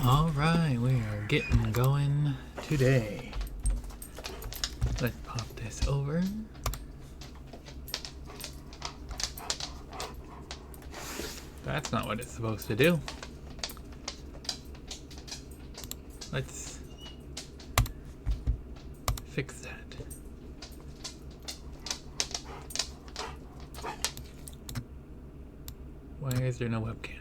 Alright, we are getting going today. Let's pop this over. That's not what it's supposed to do. Let's fix that. Why is there no webcam?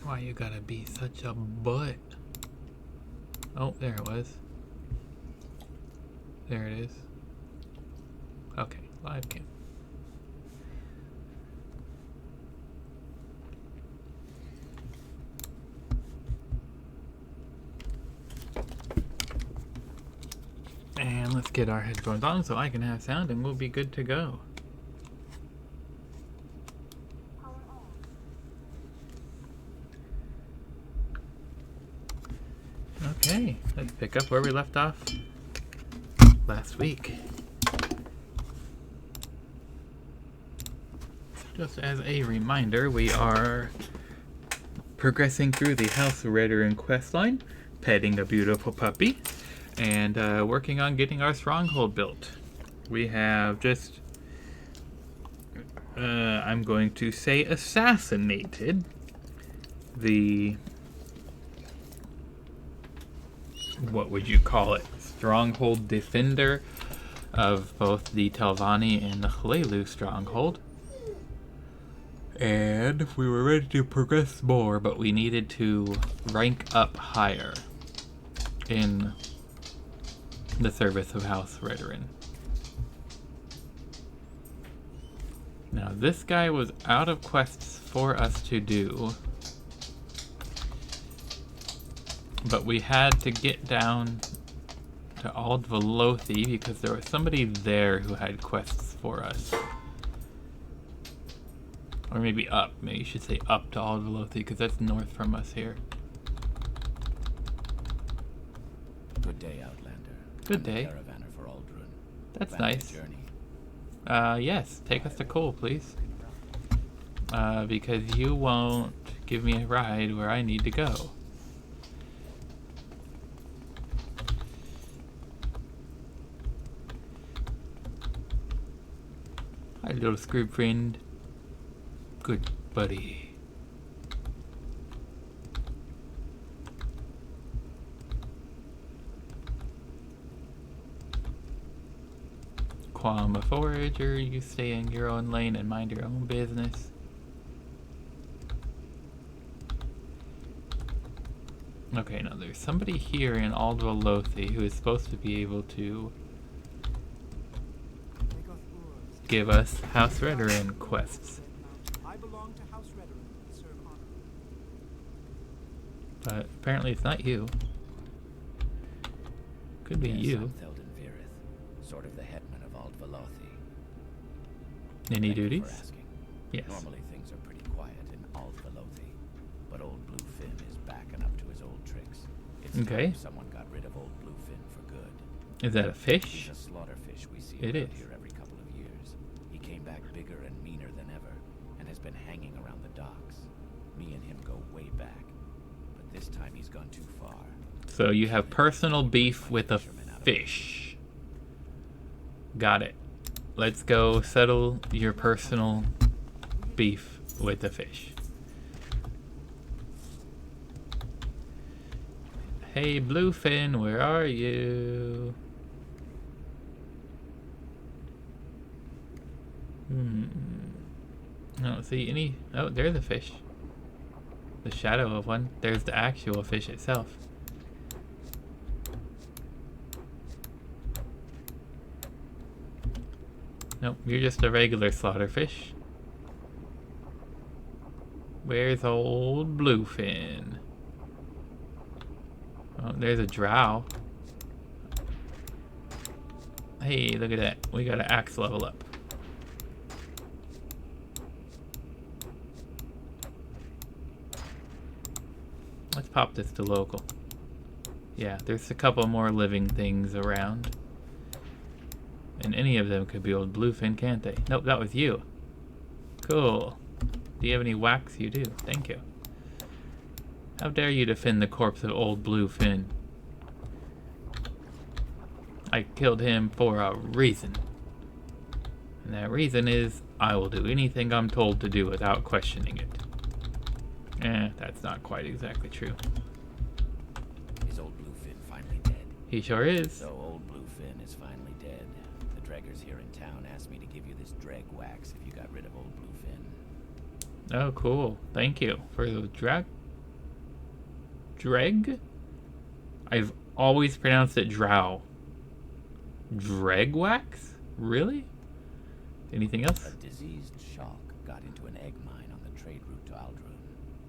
Why you gotta be such a butt? Oh, there it was. There it is. Okay, live cam. And let's get our headphones on so I can have sound and we'll be good to go. Okay, let's pick up where we left off last week. Just as a reminder, we are progressing through the House Redoran questline, petting a beautiful puppy, and working on getting our stronghold built. We have just, I'm going to say, assassinated the... what would you call it? Stronghold defender of both the Telvanni and the Hlelu stronghold. And we were ready to progress more, but we needed to rank up higher in the service of House Redoran. Now this guy was out of quests for us to do, but we had to get down to Aldvelothi because there was somebody there who had quests for us. Or maybe up. Maybe you should say up to Aldvelothi because that's north from us here. Good day, Outlander. Good day. Caravaner for Aldrun. That's nice. Yes, take us to Cole, please. Because you won't give me a ride where I need to go. Hi, little scrub friend. Good buddy. Qualma Forager, you stay in your own lane and mind your own business. Okay, now there's somebody here in Aldvelothi who is supposed to be able to give us House Redoran quests. I belong to House Redoran and serve honor. But apparently it's not you. Could be you. I'm Theldin Virith, sort of the hetman of Aldvelothi. Any Thank you duties? for asking. Yes. Normally things are pretty quiet in Aldvelothi, but old Bluefin is backing up to his old tricks. It's Okay. time someone got rid of old Bluefin for good. Is that a fish? He's a slaughterfish we see It around is. here every couple of years. He came back bigger and meaner than ever, and has been hanging around the docks. Me and him go way back, but this time he's gone too far. So you have personal beef with a fish. Got it. Let's go settle your personal beef with the fish. Hey Bluefin, where are you? I don't see any. Oh, there's a fish. The shadow of one. There's the actual fish itself. Nope, you're just a regular slaughterfish. Where's old Bluefin? Oh, there's a drow. Hey, look at that. We got an axe level up. Let's pop this to local. Yeah, there's a couple more living things around. And any of them could be old Bluefin, can't they? Nope, that was you. Cool. Do you have any wax? You do. Thank you. How dare you defend the corpse of old Bluefin? I killed him for a reason. And that reason is, I will do anything I'm told to do without questioning it. That's not quite exactly true. Is old Bluefin finally dead? He sure is. So old Bluefin is finally dead. The Dreggers here in town asked me to give you this dreg wax if you got rid of old Bluefin. Oh, cool. Thank you for the Dreg? I've always pronounced it drow. Dreg wax? Really? Anything else? A diseased shark got into an egg mine on the trade route to Aldrun.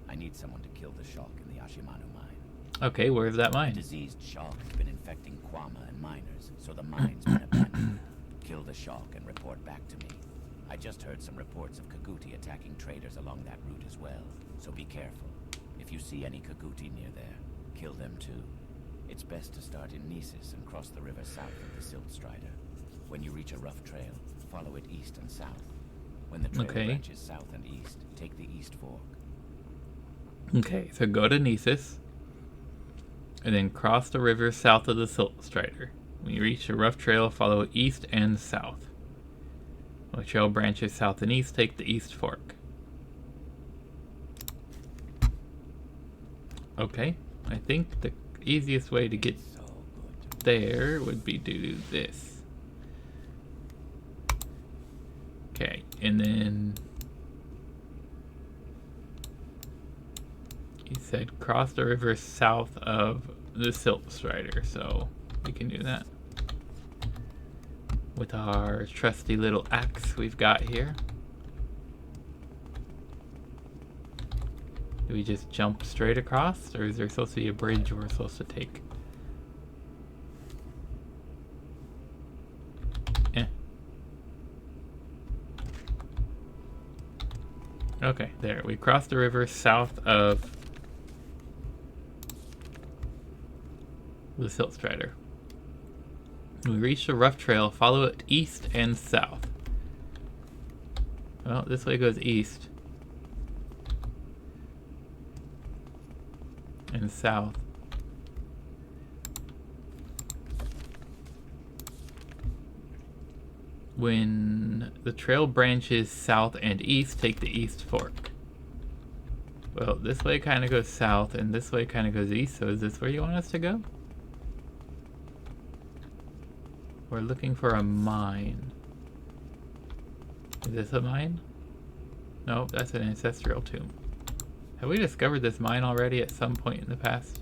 I need someone to kill the shark in the Ashimanu mine. Okay, where's that The mine? diseased shark has been infecting Kwama and miners, so the mine's been abandoned. Kill the shark and report back to me. I just heard some reports of Kaguti attacking traders along that route as well, so be careful. If you see any Kaguti near there, kill them too. It's best to start in Nisus and cross the river south of the Silt Strider. When you reach a rough trail, follow it east and south. When the trail branches south and east, take the east fork. Okay, so go to Nisus, and then cross the river south of the Silt Strider. When you reach a rough trail, follow east and south. When the trail branches south and east, take the east fork. Okay, I think the easiest way to get there would be to do this. Okay, and then he said cross the river south of the Silt Strider, so we can do that with our trusty little axe we've got here. Do we just jump straight across, or is there supposed to be a bridge we're supposed to take? Okay, there. We crossed the river south of the Silt Strider. We reached a rough trail. Follow it east and south. Well, this way goes east. And south. When the trail branches south and east, take the east fork. Well, this way kind of goes south, and this way kind of goes east, so is this where you want us to go? We're looking for a mine. Is this a mine? No, that's an ancestral tomb. Have we discovered this mine already at some point in the past?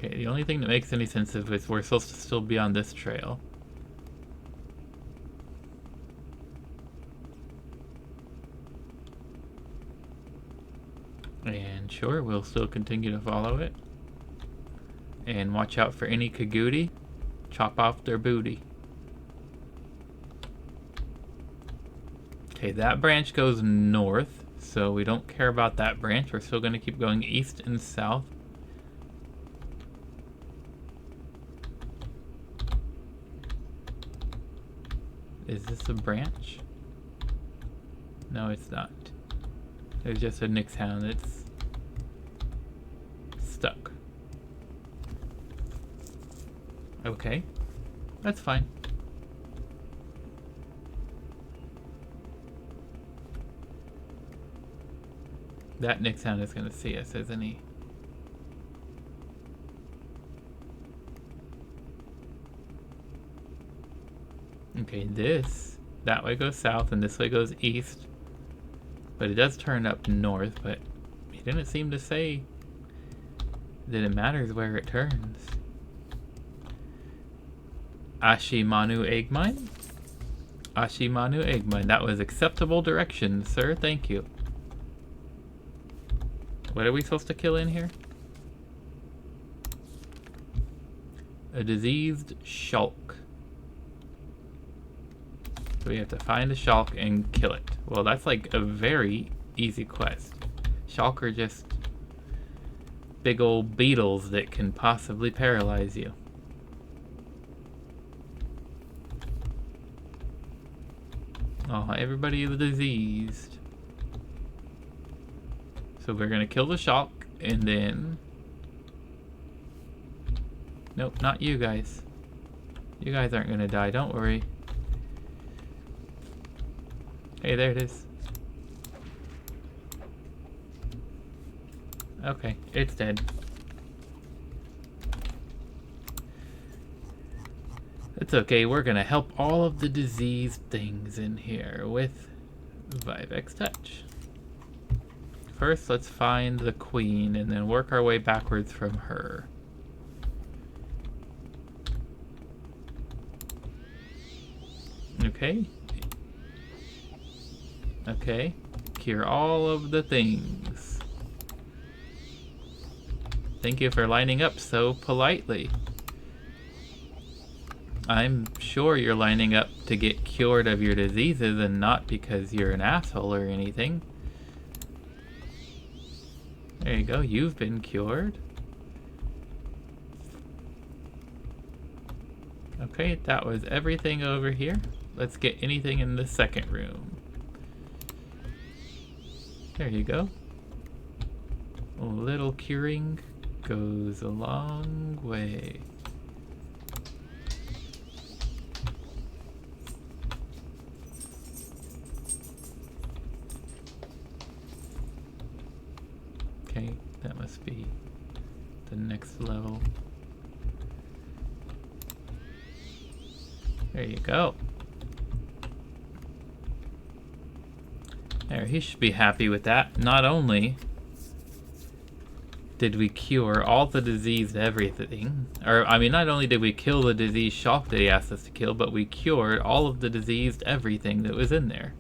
Okay, the only thing that makes any sense is we're supposed to still be on this trail. And sure, we'll still continue to follow it. And watch out for any Kaguti. Chop off their booty. Okay, that branch goes north, so we don't care about that branch. We're still going to keep going east and south. Is this a branch? No, it's not. There's just a Nyx hound that's stuck. Okay, that's fine. That Nyx hound is going to see us, isn't he? Okay, that way goes south and this way goes east. But it does turn up north, but he didn't seem to say that it matters where it turns. Ashimanu egg mine? Ashimanu egg mine. That was acceptable direction, sir. Thank you. What are we supposed to kill in here? A diseased shulk. So we have to find a Shulk and kill it. Well, that's like a very easy quest. Shulk are just big old beetles that can possibly paralyze you. Oh, everybody is diseased. So we're gonna kill the Shulk and then... Nope, not you guys. You guys aren't gonna die, don't worry. Hey, there it is. Okay, it's dead. It's okay, we're gonna help all of the diseased things in here with Vivex Touch. First, let's find the queen and then work our way backwards from her. Okay. Okay. Cure all of the things. Thank you for lining up so politely. I'm sure you're lining up to get cured of your diseases and not because you're an asshole or anything. There you go, you've been cured. Okay, that was everything over here. Let's get anything in the second room. There you go. A little curing goes a long way. Okay, that must be the next level. There you go. There, he should be happy with that. Not only did we cure all the diseased everything, or I mean, not only did we kill the diseased Shulk that he asked us to kill, but we cured all of the diseased everything that was in there.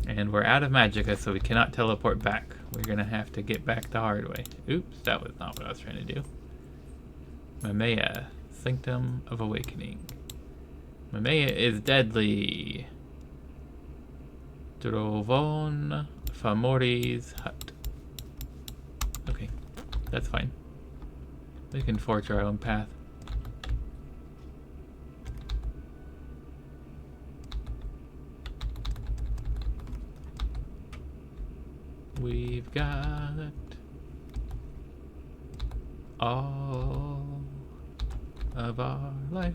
And we're out of magicka, so we cannot teleport back. We're gonna have to get back the hard way. Oops, that was not what I was trying to do. Mamea, Sanctum of Awakening. Mamea is deadly. Drovon Famori's hut. Okay, that's fine. We can forge our own path. We've got all of our life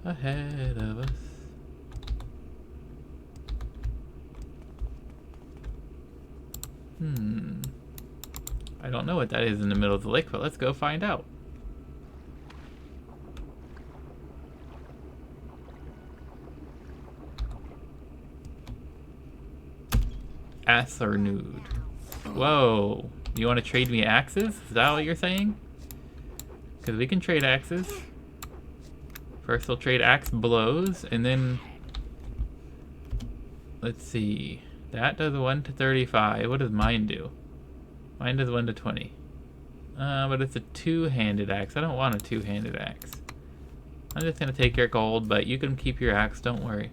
ahead of us. I don't know what that is in the middle of the lake, but let's go find out. Asarnud. Whoa. You want to trade me axes? Is that what you're saying? Because we can trade axes. First we'll trade axe blows, and then... Let's see. That does 1 to 35. What does mine do? Mine does 1 to 20. But it's a two-handed axe. I don't want a two-handed axe. I'm just going to take your gold, but you can keep your axe. Don't worry.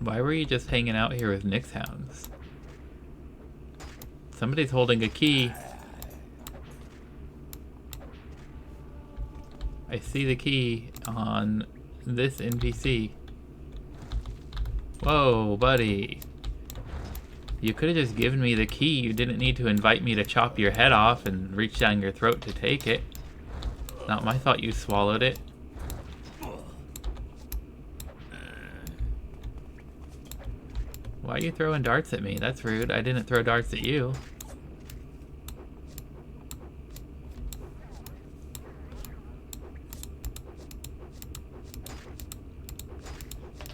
Why were you just hanging out here with Nyx hounds? Somebody's holding a key. I see the key on this NPC. Whoa, buddy. You could have just given me the key. You didn't need to invite me to chop your head off and reach down your throat to take it. Not my fault you swallowed it. Why are you throwing darts at me? That's rude. I didn't throw darts at you.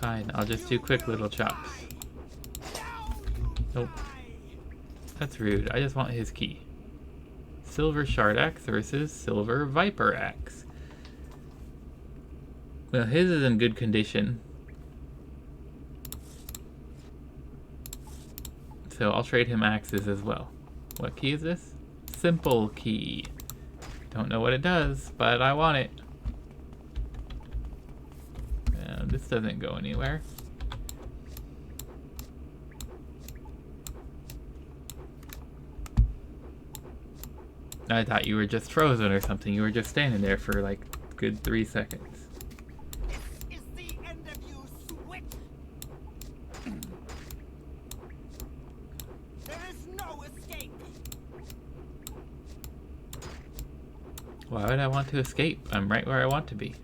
Fine, I'll just do quick little chops. Nope. That's rude. I just want his key. Silver Shard Axe versus Silver Viper Axe. Well, his is in good condition. so I'll trade him axes as well. What key is this? Simple key. Don't know what it does, but I want it. This doesn't go anywhere. I thought you were just frozen or something. You were just standing there for like a good 3 seconds. This is the end of you, switch! There is no escape! Why would I want to escape? I'm right where I want to be.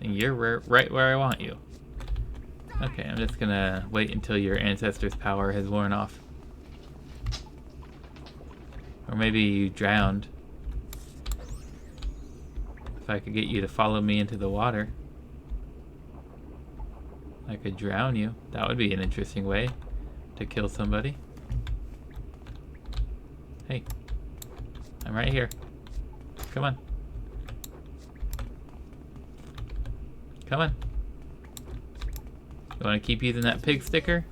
And you're right where I want you. Okay, I'm just gonna wait until your ancestor's power has worn off. Or maybe you drowned. If I could get you to follow me into the water, I could drown you. That would be an interesting way to kill somebody. Hey, I'm right here. Come on. Come on. You want to keep using that pig sticker?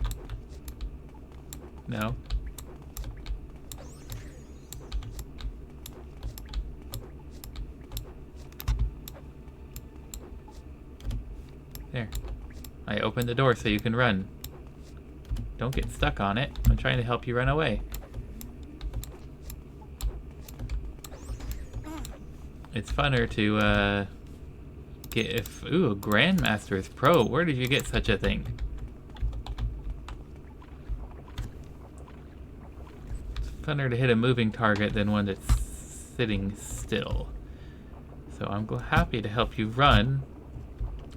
No. There. I opened the door so you can run. Don't get stuck on it. I'm trying to help you run away. It's funner to, get if... Ooh, Grandmaster's Pro. Where did you get such a thing? It's funner to hit a moving target than one that's sitting still. So I'm happy to help you run,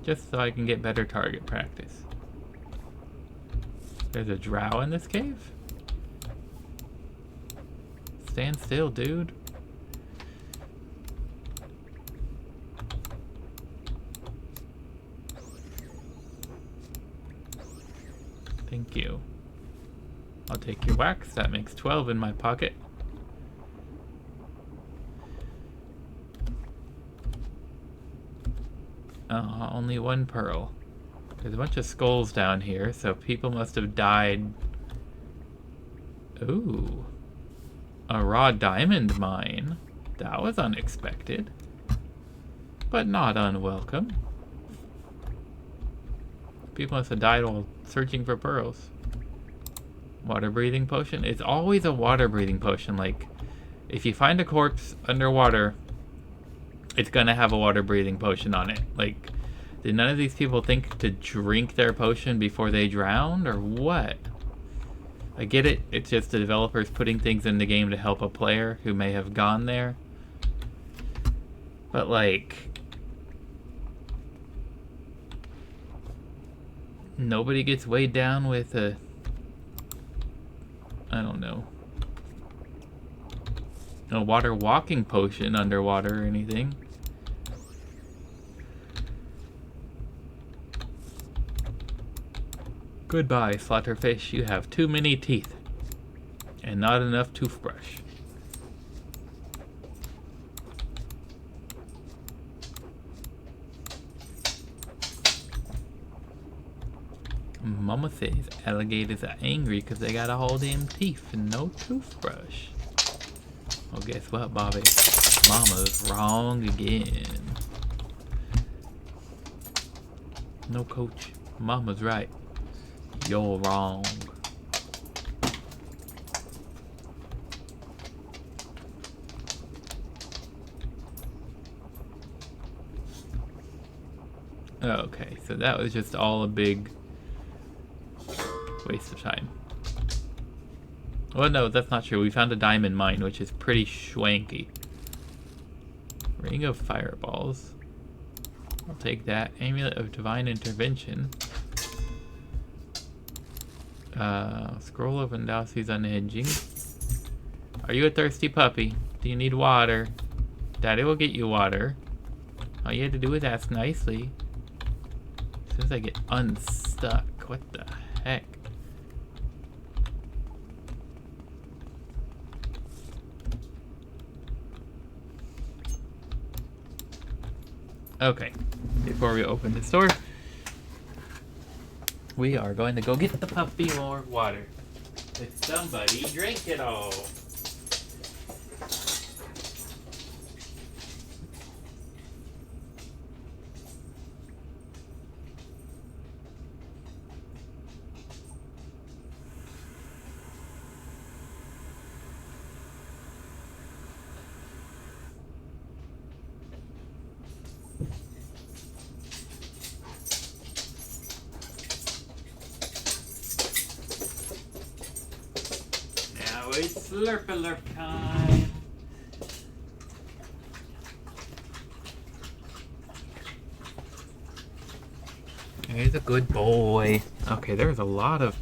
just so I can get better target practice. There's a drow in this cave? Stand still, dude. Thank you. I'll take your wax. That makes 12 in my pocket. Only 1 pearl. There's a bunch of skulls down here, so people must have died. Ooh. A raw diamond mine. That was unexpected. But not unwelcome. People must have died while searching for pearls. Water breathing potion? It's always a water breathing potion. Like, if you find a corpse underwater, it's gonna have a water breathing potion on it. Like, did none of these people think to drink their potion before they drowned, or what? I get it. It's just the developers putting things in the game to help a player who may have gone there. But, like, nobody gets weighed down with a, I don't know, a water walking potion underwater or anything. Goodbye, Slaughterfish. You have too many teeth and not enough toothbrush. Mama says alligators are angry because they got all them teeth and no toothbrush. Well, guess what, Bobby? Mama's wrong again. No, Coach. Mama's right. You're wrong. Okay, so that was just all a big waste of time. Well, no, that's not true. We found a diamond mine, which is pretty schwanky. Ring of Fireballs. I'll take that. Amulet of Divine Intervention. Scroll of Endowsi's Unhinging. Are you a thirsty puppy? Do you need water? Daddy will get you water. All you had to do was ask nicely. As soon as I get unstuck. What the heck? Okay, before we open this door, we are going to go get the puppy more water. Could somebody drink it all? Now it's slurp-a-lurp time. He's a good boy. Okay, there's a lot of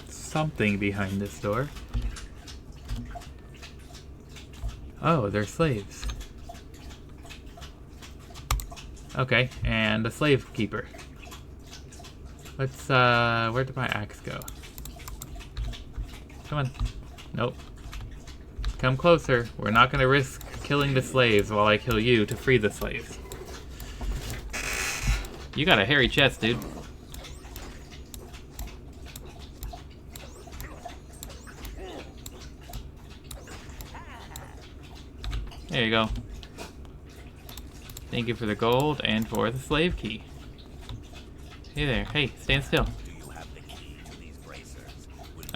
something behind this door. Oh, they're slaves. Okay, and a slave keeper. Let's, where did my axe go? Come on. Nope. Come closer. We're not gonna risk killing the slaves while I kill you to free the slaves. You got a hairy chest, dude. There you go. Thank you for the gold and for the slave key. Hey there. Hey, stand still.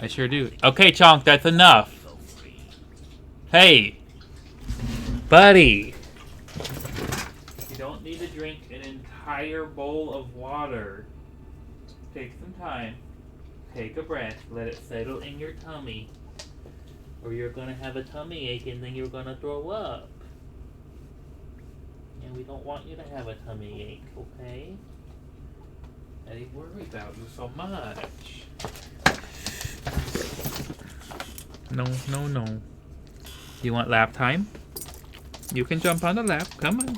I sure do. Okay, Chonk, that's enough. Hey! Buddy! You don't need to drink an entire bowl of water. Take some time. Take a breath. Let it settle in your tummy. Or you're gonna have a tummy ache and then you're gonna throw up. And we don't want you to have a tummy ache, okay? I worry about you so much. No, no, no. You want lap time? You can jump on the lap. Come on.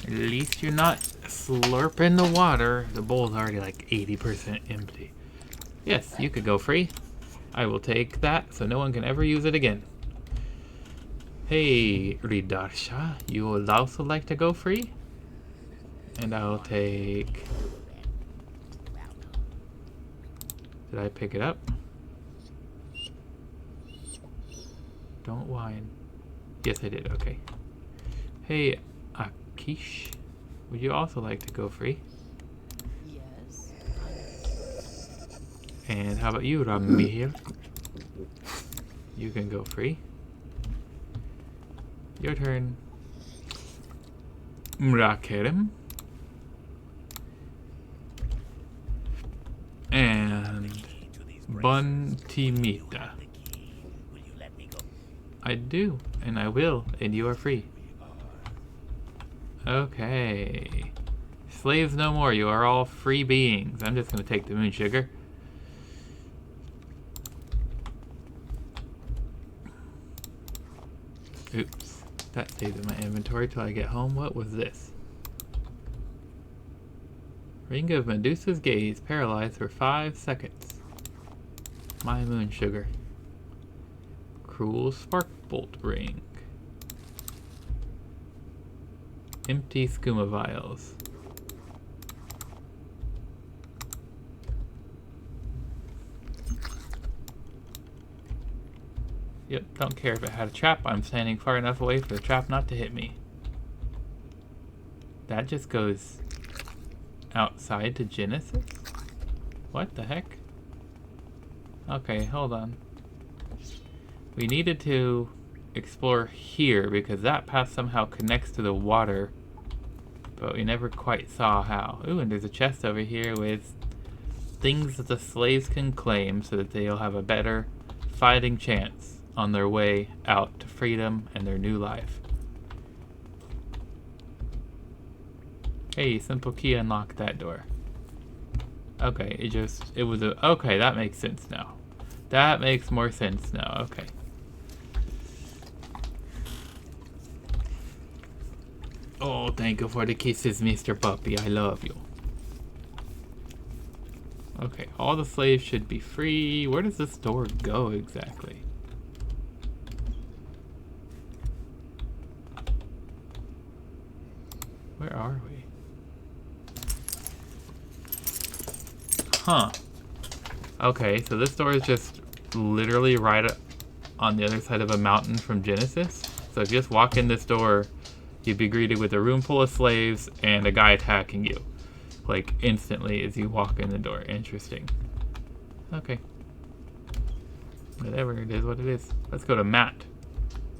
At least you're not slurping the water. The bowl's already like 80% empty. Yes, you could go free. I will take that so no one can ever use it again. Hey, Ridarsha, you would also like to go free? And I'll take... Did I pick it up? Don't whine. Yes, I did. Okay. Hey, Akish, would you also like to go free? Yes. And how about you, Ramir? You can go free. Your turn. Mrakerim. And Buntimita. I do, and I will, and you are free. Okay. Slaves no more, you are all free beings. I'm just gonna take the moon sugar. Oops. That stays in my inventory till I get home. What was this? Ring of Medusa's gaze, paralyzed for 5 seconds. My moon sugar. Cruel spark bolt ring. Empty skooma vials. Yep, don't care if it had a trap. I'm standing far enough away for the trap not to hit me. That just goes outside to Genesis? What the heck? Okay, hold on. We needed to explore here because that path somehow connects to the water, but we never quite saw how. Ooh, and there's a chest over here with things that the slaves can claim so that they'll have a better fighting chance on their way out to freedom and their new life. Hey, simple key unlocked that door. Okay, it was a, okay, that makes sense now. That makes more sense now, okay. Oh, thank you for the kisses, Mr. Puppy. I love you. Okay, all the slaves should be free. Where does this door go exactly? Where are we? Huh. Okay, so this door is just literally right on the other side of a mountain from Genesis. So if you just walk in this door, you'd be greeted with a room full of slaves and a guy attacking you. Like, instantly as you walk in the door. Interesting. Okay. Whatever, it is what it is. Let's go to Matt.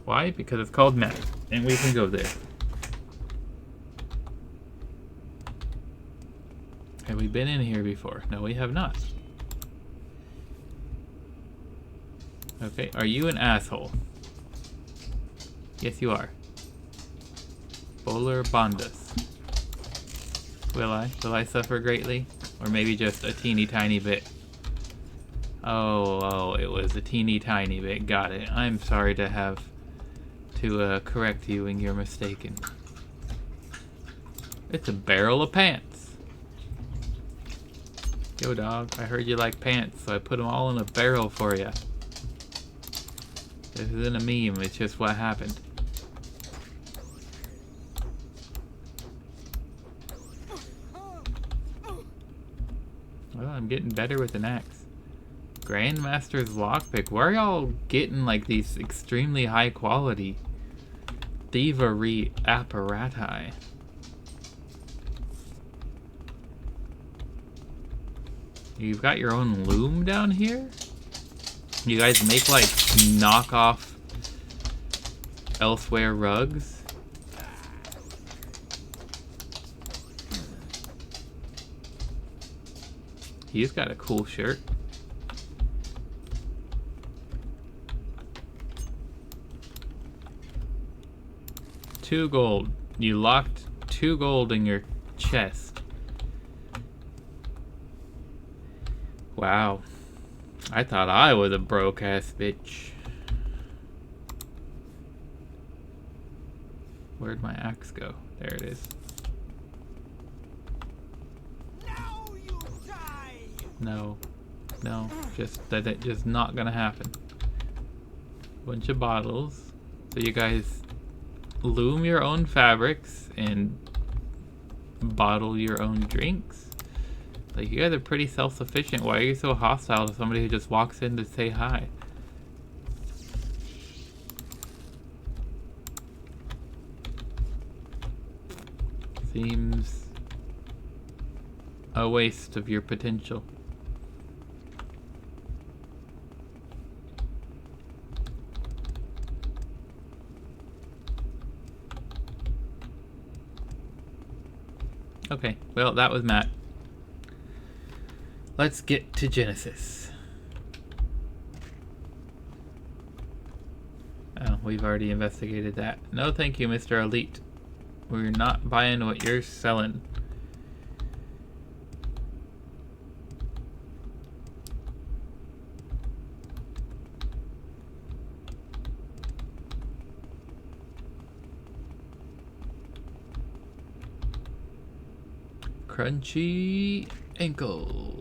Why? Because it's called Matt. And we can go there. Have we been in here before? No, we have not. Okay, are you an asshole? Yes, you are. Bowler Bondas. Will I? Will I suffer greatly? Or maybe just a teeny tiny bit? Oh, it was a teeny tiny bit. Got it. I'm sorry to have to correct you when you're mistaken. It's a barrel of pants. Yo, dog, I heard you like pants, so I put them all in a barrel for you. This isn't a meme, it's just what happened. Well, I'm getting better with an axe. Grandmaster's lockpick. Where are y'all getting like these extremely high quality thievery apparati? You've got your own loom down here? You guys make like knockoff elsewhere rugs? He's got a cool shirt. $2 gold. You locked 2 gold in your chest. Wow. I thought I was a broke ass bitch. Where'd my axe go? There it is. Now you die. No. No. Just not gonna happen. Bunch of bottles. So you guys loom your own fabrics and bottle your own drinks? Like, you guys are pretty self-sufficient. Why are you so hostile to somebody who just walks in to say hi? Seems a waste of your potential. Okay, well, that was Matt. Let's get to Genesis. Oh, we've already investigated that. No thank you, Mr. Elite. We're not buying what you're selling. Crunchy ankles.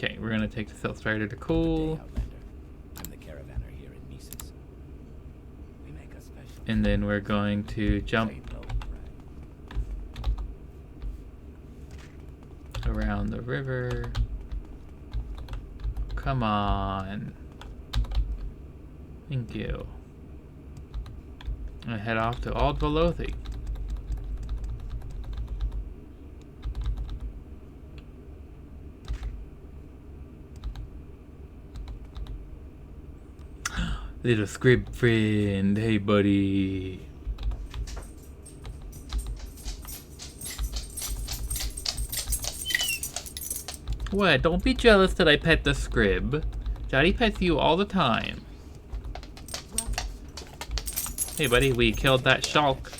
Okay, we're gonna take the self-starter to cool. I'm the caravaner here in Mises. We make a special. And then we're going to jump around the river. Come on. Thank you. And head off to Ald Velothi. Little script friend, hey buddy. What? Don't be jealous that I pet the scrib. Daddy pets you all the time. Hey buddy, we killed that Shulk.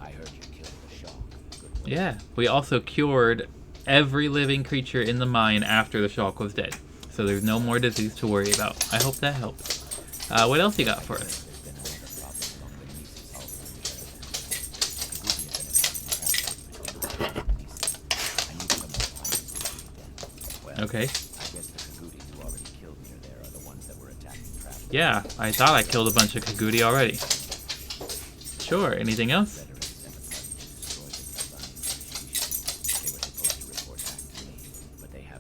I heard you killed the Shulk. Yeah, we also cured every living creature in the mine after the Shulk was dead. So there's no more disease to worry about. I hope that helps. What else you got for us? Okay. I guess the Kagouti who already killed near there are the ones that were attacking travelers. Yeah, I thought I killed a bunch of Kagouti already. Sure, anything else?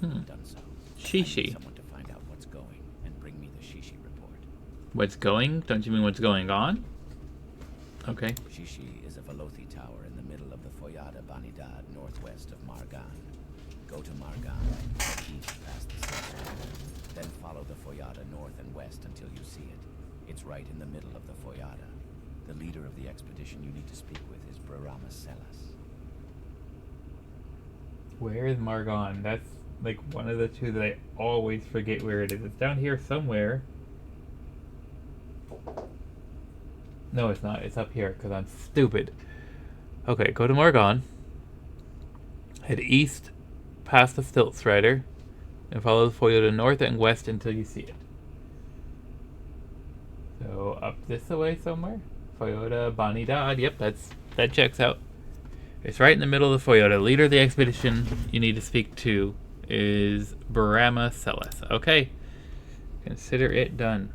haven't done so. I Shishi. need someone to find out what's going and bring me the Shishi report. What's going? Don't you mean what's going on? Okay. Shishi is a Velothi tower in the middle of the Foyada Banidad northwest of Margan. Go to Margan, head east past the center, then follow the Foyada north and west until you see it. It's right in the middle of the Foyada. The leader of the expedition you need to speak with is Brarama Selas. Where is Margon? That's like one of the two that I always forget where it is. It's down here somewhere. No, it's not. It's up here because I'm stupid. Okay, go to Margon. Head east past the Stilt Strider and follow the Foyota north and west until you see it. So up this way somewhere? Foyota Banidad. Yep, that checks out. It's right in the middle of the Foyota. Leader of the expedition you need to speak to is Brarama Selas. Okay. Consider it done.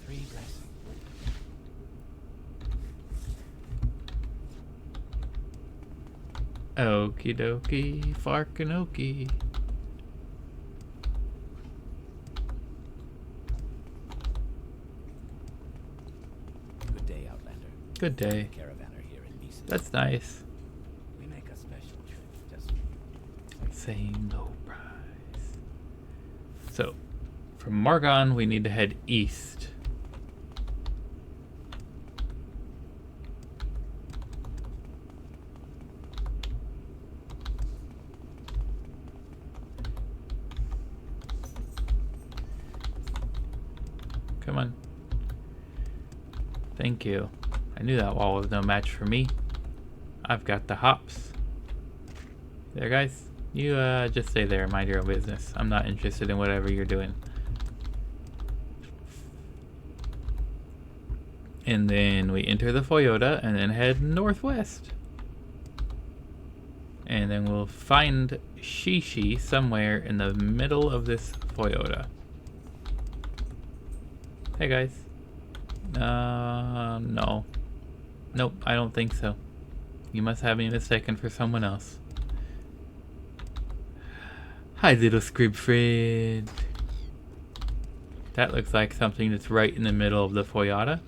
3 blessings. Okie dokie, farkinoki. Good day, Outlander. Good day. Caravaner here in Mises. That's nice. We make a special trip just for you. Same low price. So, from Margon, we need to head east. Come on. Thank you. I knew that wall was no match for me. I've got the hops. There, guys. You just stay there and mind your own business. I'm not interested in whatever you're doing. And then we enter the Foyota and then head northwest. And then we'll find Shishi somewhere in the middle of this Foyota. Hey guys. No. Nope, I don't think so. You must have me mistaken for someone else. Hi, little scrib friend. That looks like something that's right in the middle of the Foyata.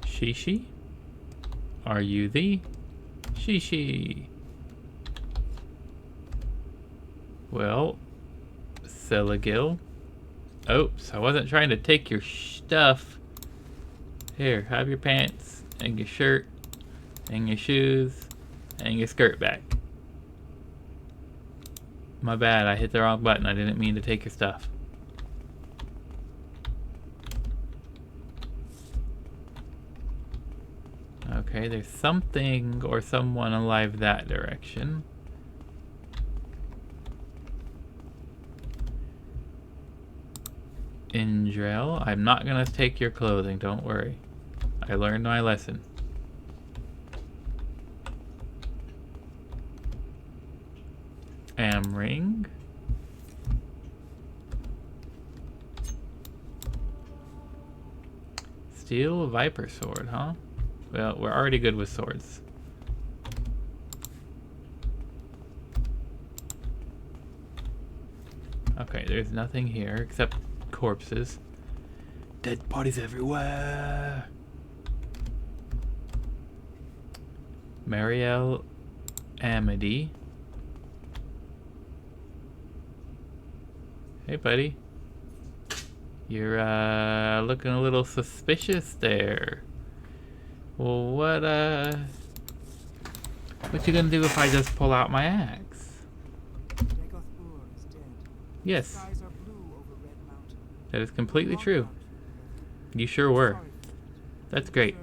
Shishi? Are you the Shishi? Well, Selagil. Oops, I wasn't trying to take your stuff. Here, have your pants, and your shirt, and your shoes, and your skirt back. My bad, I hit the wrong button. I didn't mean to take your stuff. Okay, there's something or someone alive that direction. Indrel, I'm not gonna take your clothing, don't worry. I learned my lesson. Amring. Steel Viper Sword, huh? Well, we're already good with swords. Okay, there's nothing here except corpses. Dead bodies everywhere. Mariel Amity. Hey, buddy. You're looking a little suspicious there. Well, what you gonna do if I just pull out my axe? Yes. That is completely true. You sure were. That's great.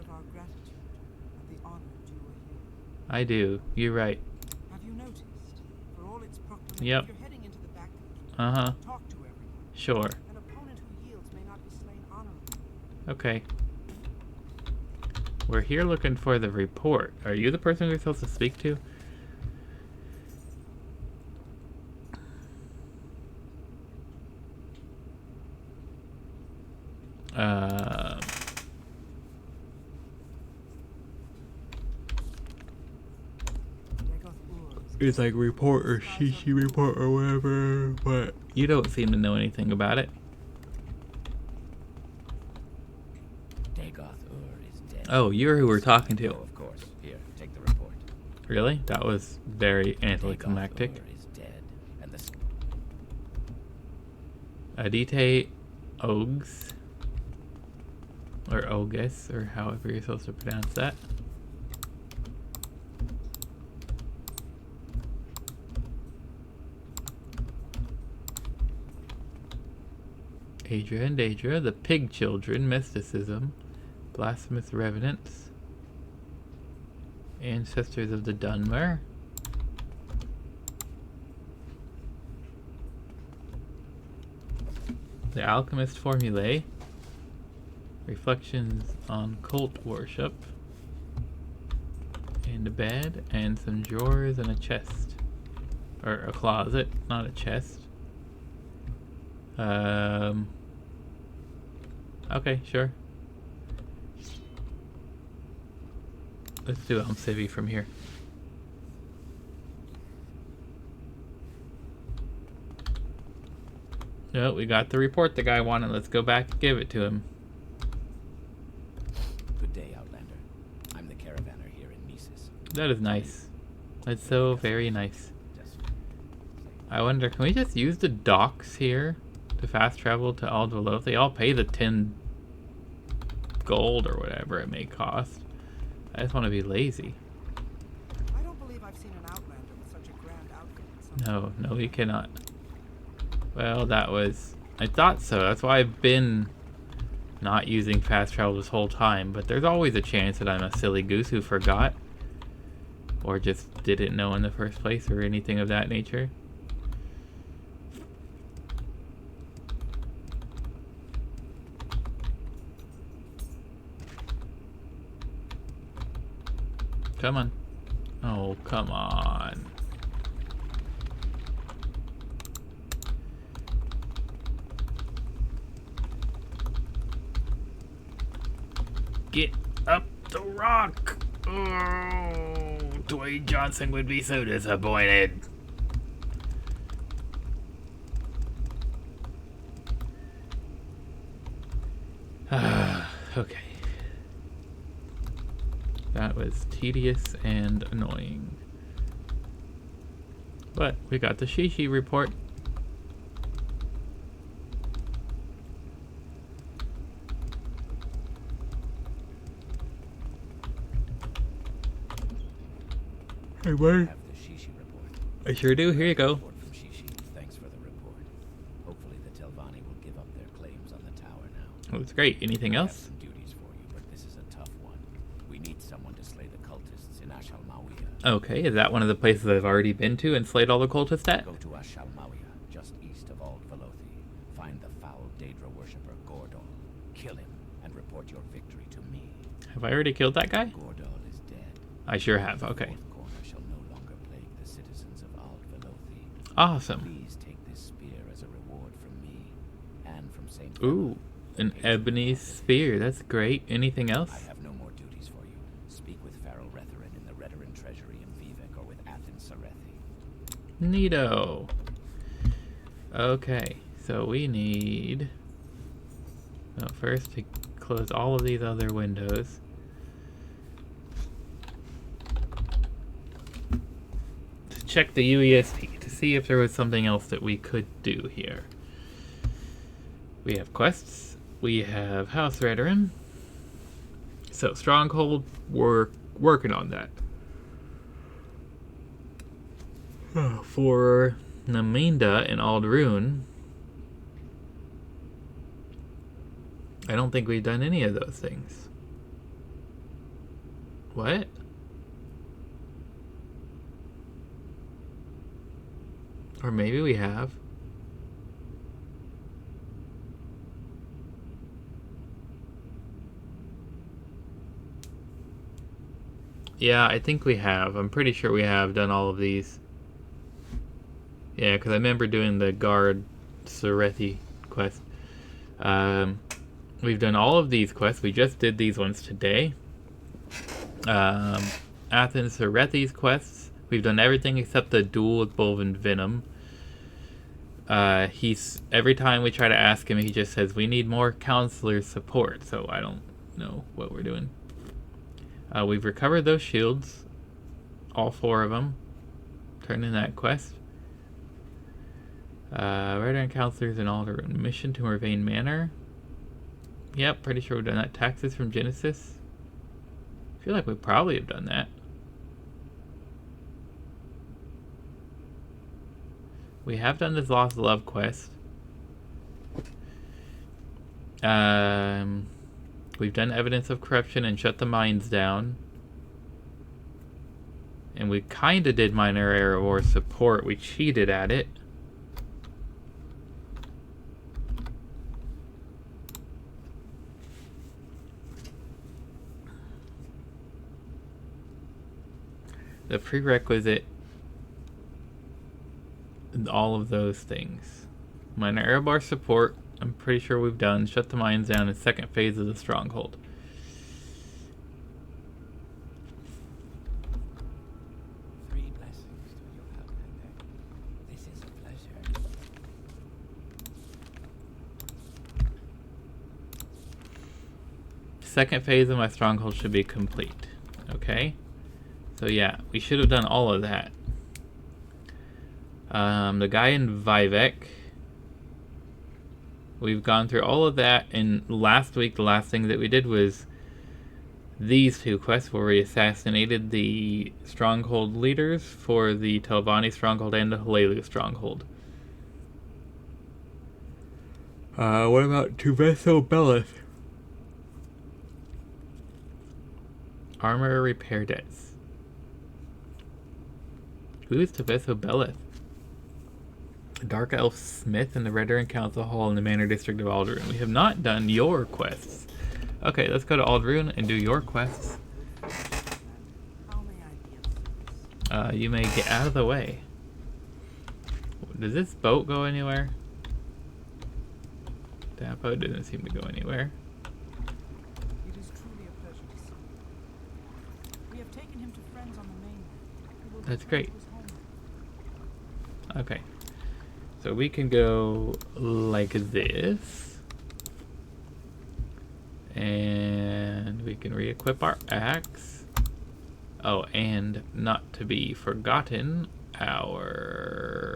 I do. You're right. Have you noticed? For all its proclamation, Yep. you're heading into the back. Uh-huh. Talk to everyone. Sure. An opponent who yields may not be slain honorably. Okay. We're here looking for the report. Are you the person we're supposed to speak to? It's like report or CC report or whatever, but you don't seem to know anything about it. Dagoth is dead. Oh, you're who we're talking Oh, to. of course. Here, take the report. Really? That was very anticlimactic. Dagoth is dead, and the Adite Ogs, or Ogus, or however you're supposed to pronounce that. Adria and Daedra, the Pig Children, Mysticism, Blasphemous Revenants, Ancestors of the Dunmer, The Alchemist Formulae, Reflections on Cult Worship, and a bed, and some drawers and a chest. Or a closet, not a chest. Okay, sure. Let's do Elm Civvy from here. No, we got the report the guy wanted. Let's go back and give it to him. Good day, Outlander. I'm the caravaner here in Mises. That is nice. That's so very nice. I wonder, can we just use the docks here to fast travel to Aldveloth? They all pay the 10 gold or whatever it may cost. I just want to be lazy. I don't believe I've seen an Outlander with such a grand outfit. in some No, we cannot. Well, that was... I thought so. That's why I've been not using fast travel this whole time. But there's always a chance that I'm a silly goose who forgot. Or just didn't know in the first place or anything of that nature. Come on. Oh, come on. Get up the rock! Oh, Dwayne Johnson would be so disappointed. Okay. That was tedious and annoying. But we got the Shishi report. Hey, where? I have the Shishi report. I sure do. Here you go. Report from Shishi. Thanks for the report. Hopefully the Telvanni will give up their claims on the tower now. Oh, that's great. Anything I have else? some duties for you, but this is a tough one. We need someone to slay the cultists in Ashalmawiya. Okay, is that one of the places I've already been to and slayed all the cultists at? Go to Ashalmawiya, just east of Aldvelothi. Find the foul Daedra worshipper Gordal. Kill him and report your victory to me. Have I already killed that guy? Gordal is dead. I sure have. Okay. Fourth corner shall no longer plague the citizens of Aldvelothi. Awesome. Please take this spear as a reward from me and from Saint. Ooh, an ebony spear. That's great. Anything I else? have no more duties for you. Speak with Feral Retherin in the Redoran Treasury in Vivek or with Athens Sarethi. Neato. Okay, so we need... Well, first to close all of these other windows. To check the UESP to see if there was something else that we could do here. We have quests. We have House Redoran. So, Stronghold, we're working on that. For Naminda and Aldrune, I don't think we've done any of those things. What? Or maybe we have. Yeah, I think we have. I'm pretty sure we have done all of these. Yeah, because I remember doing the Guard Sarethi quest. We've done all of these quests. We just did these ones today. Athens Sarethi's quests. We've done everything except the duel with Bolvin Venom. Every time we try to ask him, he just says, we need more counselor support, so I don't know what we're doing. We've recovered those shields. All 4 of them. Turn in that quest. Veteran counselors in Alderaan. Mission to Mervain Manor. Yep, pretty sure we've done that. Taxes from Genesis. I feel like we probably have done that. We have done this Lost Love quest. We've done evidence of corruption and shut the mines down. And we kind of did minor error or support. We cheated at it. The prerequisite, all of those things. Minor error bar support, I'm pretty sure we've done. Shut the mines down in 2nd phase of the stronghold. Second phase of my stronghold should be complete. Okay? So yeah, we should have done all of that. The guy in Vivek. We've gone through all of that, and last week the last thing that we did was these 2 quests where we assassinated the stronghold leaders for the Telvanni stronghold and the Halelu stronghold. What about Tuveso Belith? Armor repair debts. Who's Tuveso Belith? The Dark Elf Smith in the Redoran Council Hall in the Manor District of Alderaan. We have not done your quests. Okay, let's go to Alderaan and do your quests. You may get out of the way. Does this boat go anywhere? That boat doesn't seem to go anywhere. It is truly a pleasure to see you. We have taken him to friends on the mainland. That's great. Okay. So we can go like this. And we can re-equip our axe. Oh, and not to be forgotten, our...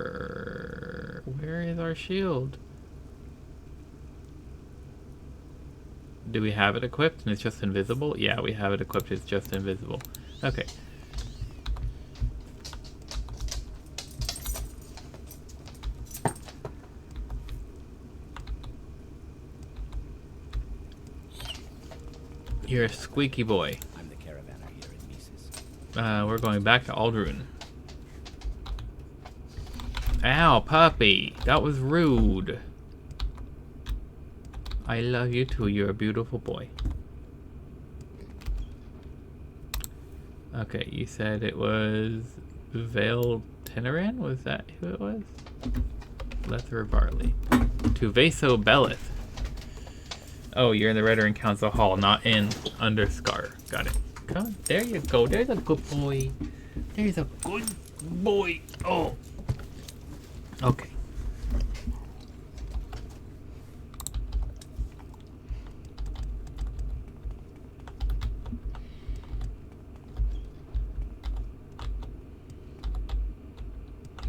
Where is our shield? Do we have it equipped and it's just invisible? Yeah, we have it equipped, it's just invisible. Okay. You're a squeaky boy. I'm the caravaner here in Mises. We're going back to Alderaan. Ow, puppy! That was rude. I love you too, you're a beautiful boy. Okay, you said it was Vale Teneran? Was that who it was? Lethra Barley. Tuveso Belith. Oh, you're in the Redoran Council Hall, not in Underscar. Got it. Come on, there you go. There's a good boy. There's a good boy. Oh. Okay.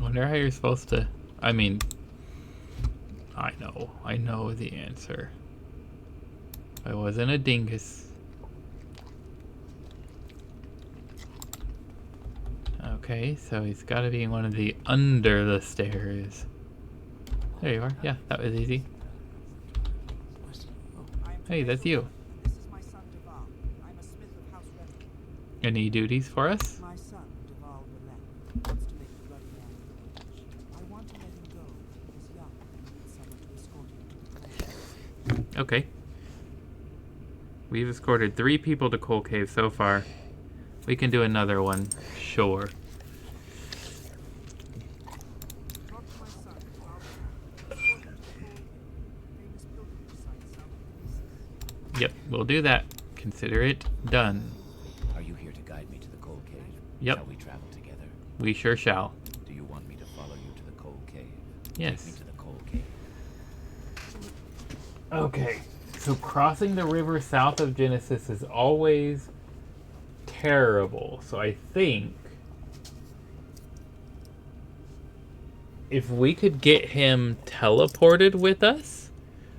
Wonder how you're supposed to... I mean... I know the answer. I wasn't a dingus. Okay, so he's got to be in one of the under the stairs. There you are. Yeah, that was easy. Hey, that's you. This is my son Dahrk. I'm a smith of House Redoran. Any duties for us? My son, Dahrk Beleth, wants to make a bloody man of the village. I want to let him go. He's young and needs someone to escort him to the clan. Okay. We've escorted 3 people to Coal Cave so far. We can do another one. Sure. Talk to my son, Dahrk Beleth. Escort him to the Cold Cave, famous pilgrimage site south of Mises. Yep, we'll do that. Consider it done. Are you here to guide me to the cold cave? Yep. Shall we travel together? We sure shall. Do you want me to follow you to the coal cave? Yes. Take me to the coal cave. Okay, so crossing the river south of Genesis is always terrible. So I think if we could get him teleported with us,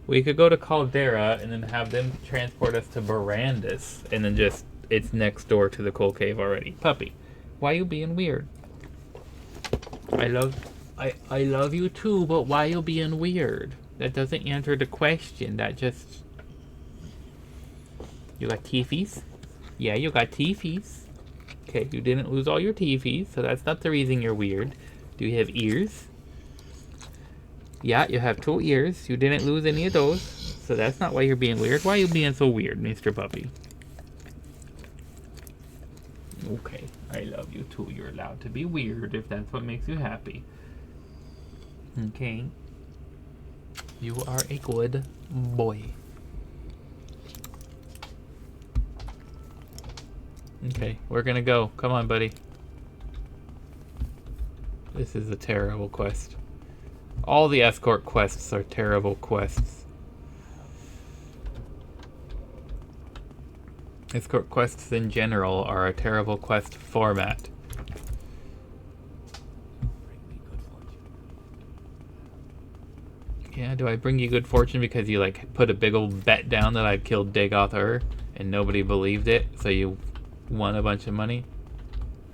we could go to Caldera and then have them transport us to Barandus, and then just, it's next door to the coal cave already. Puppy, why you being weird? I love you too, but why you being weird? That doesn't answer the question. That just... You got teefies? Yeah, you got teefies. Okay, you didn't lose all your teefies, so that's not the reason you're weird. Do you have ears? Yeah, you have 2 ears. You didn't lose any of those, so that's not why you're being weird. Why are you being so weird, Mr. Puppy? Okay, I love you too. You're allowed to be weird if that's what makes you happy. Okay. You are a good boy. Okay, we're gonna go. Come on, buddy. This is a terrible quest. All the escort quests are terrible quests. Escort quests in general are a terrible quest format. Yeah, do I bring you good fortune because you like put a big old bet down that I'd killed Dagoth and nobody believed it, so you won a bunch of money?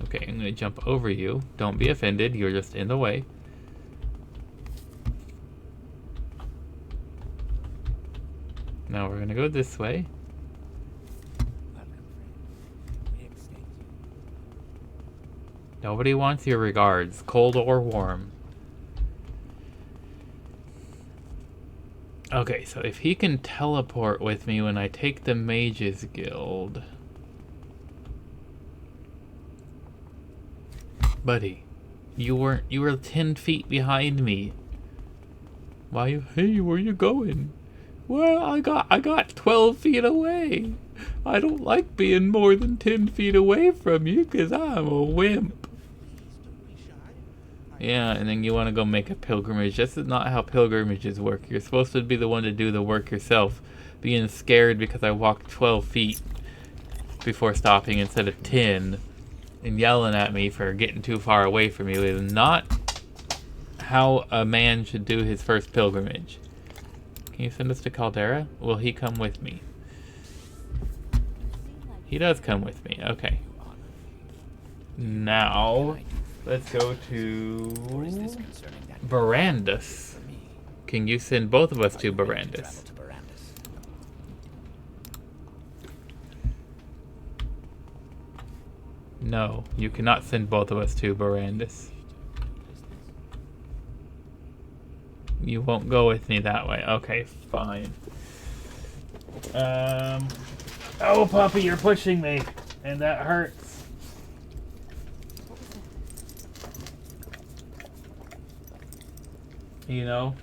Okay, I'm gonna jump over you. Don't be offended, you're just in the way. Now we're gonna go this way. Nobody wants your regards, cold or warm. Okay, so if he can teleport with me when I take the Mages Guild... Buddy, you were 10 feet behind me. Why you... Hey, where you going? Well, I got 12 feet away. I don't like being more than 10 feet away from you because I'm a wimp. Yeah, and then you want to go make a pilgrimage. That's not how pilgrimages work. You're supposed to be the one to do the work yourself. Being scared because I walked 12 feet before stopping instead of 10 and yelling at me for getting too far away from you is not how a man should do his first pilgrimage. Can you send us to Caldera? Will he come with me? He does come with me. Okay. Now... let's go to Barandus. Can you send both of us to Barandus? No, you cannot send both of us to Barandus. You won't go with me that way. Okay, fine. Oh, puppy, you're pushing me, and that hurts. You know,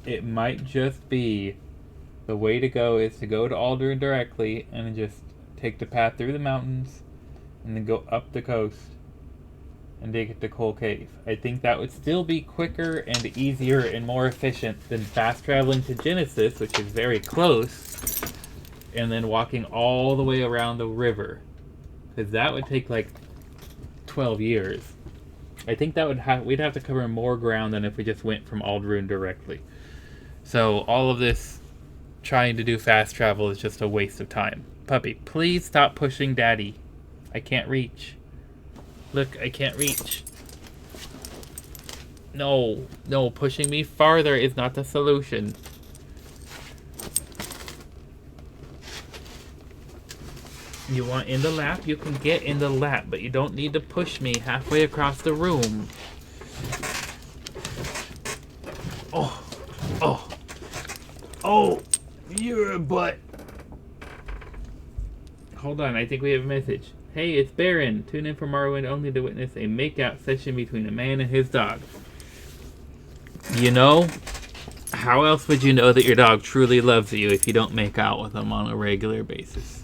it might just be the way to go is to go to Alderaan directly and then just take the path through the mountains and then go up the coast and dig at the coal cave. I think that would still be quicker and easier and more efficient than fast traveling to Genesis, which is very close, and then walking all the way around the river, because that would take like 12 years. I think that we'd have to cover more ground than if we just went from Alderaan directly. So all of this trying to do fast travel is just a waste of time. Puppy, please stop pushing Daddy. I can't reach. Look, I can't reach. No, pushing me farther is not the solution. You want in the lap? You can get in the lap, but you don't need to push me halfway across the room. Oh, you're a butt. Hold on, I think we have a message. Hey, it's Baron. Tune in for Morrowind only to witness a makeout session between a man and his dog. You know, how else would you know that your dog truly loves you if you don't make out with him on a regular basis?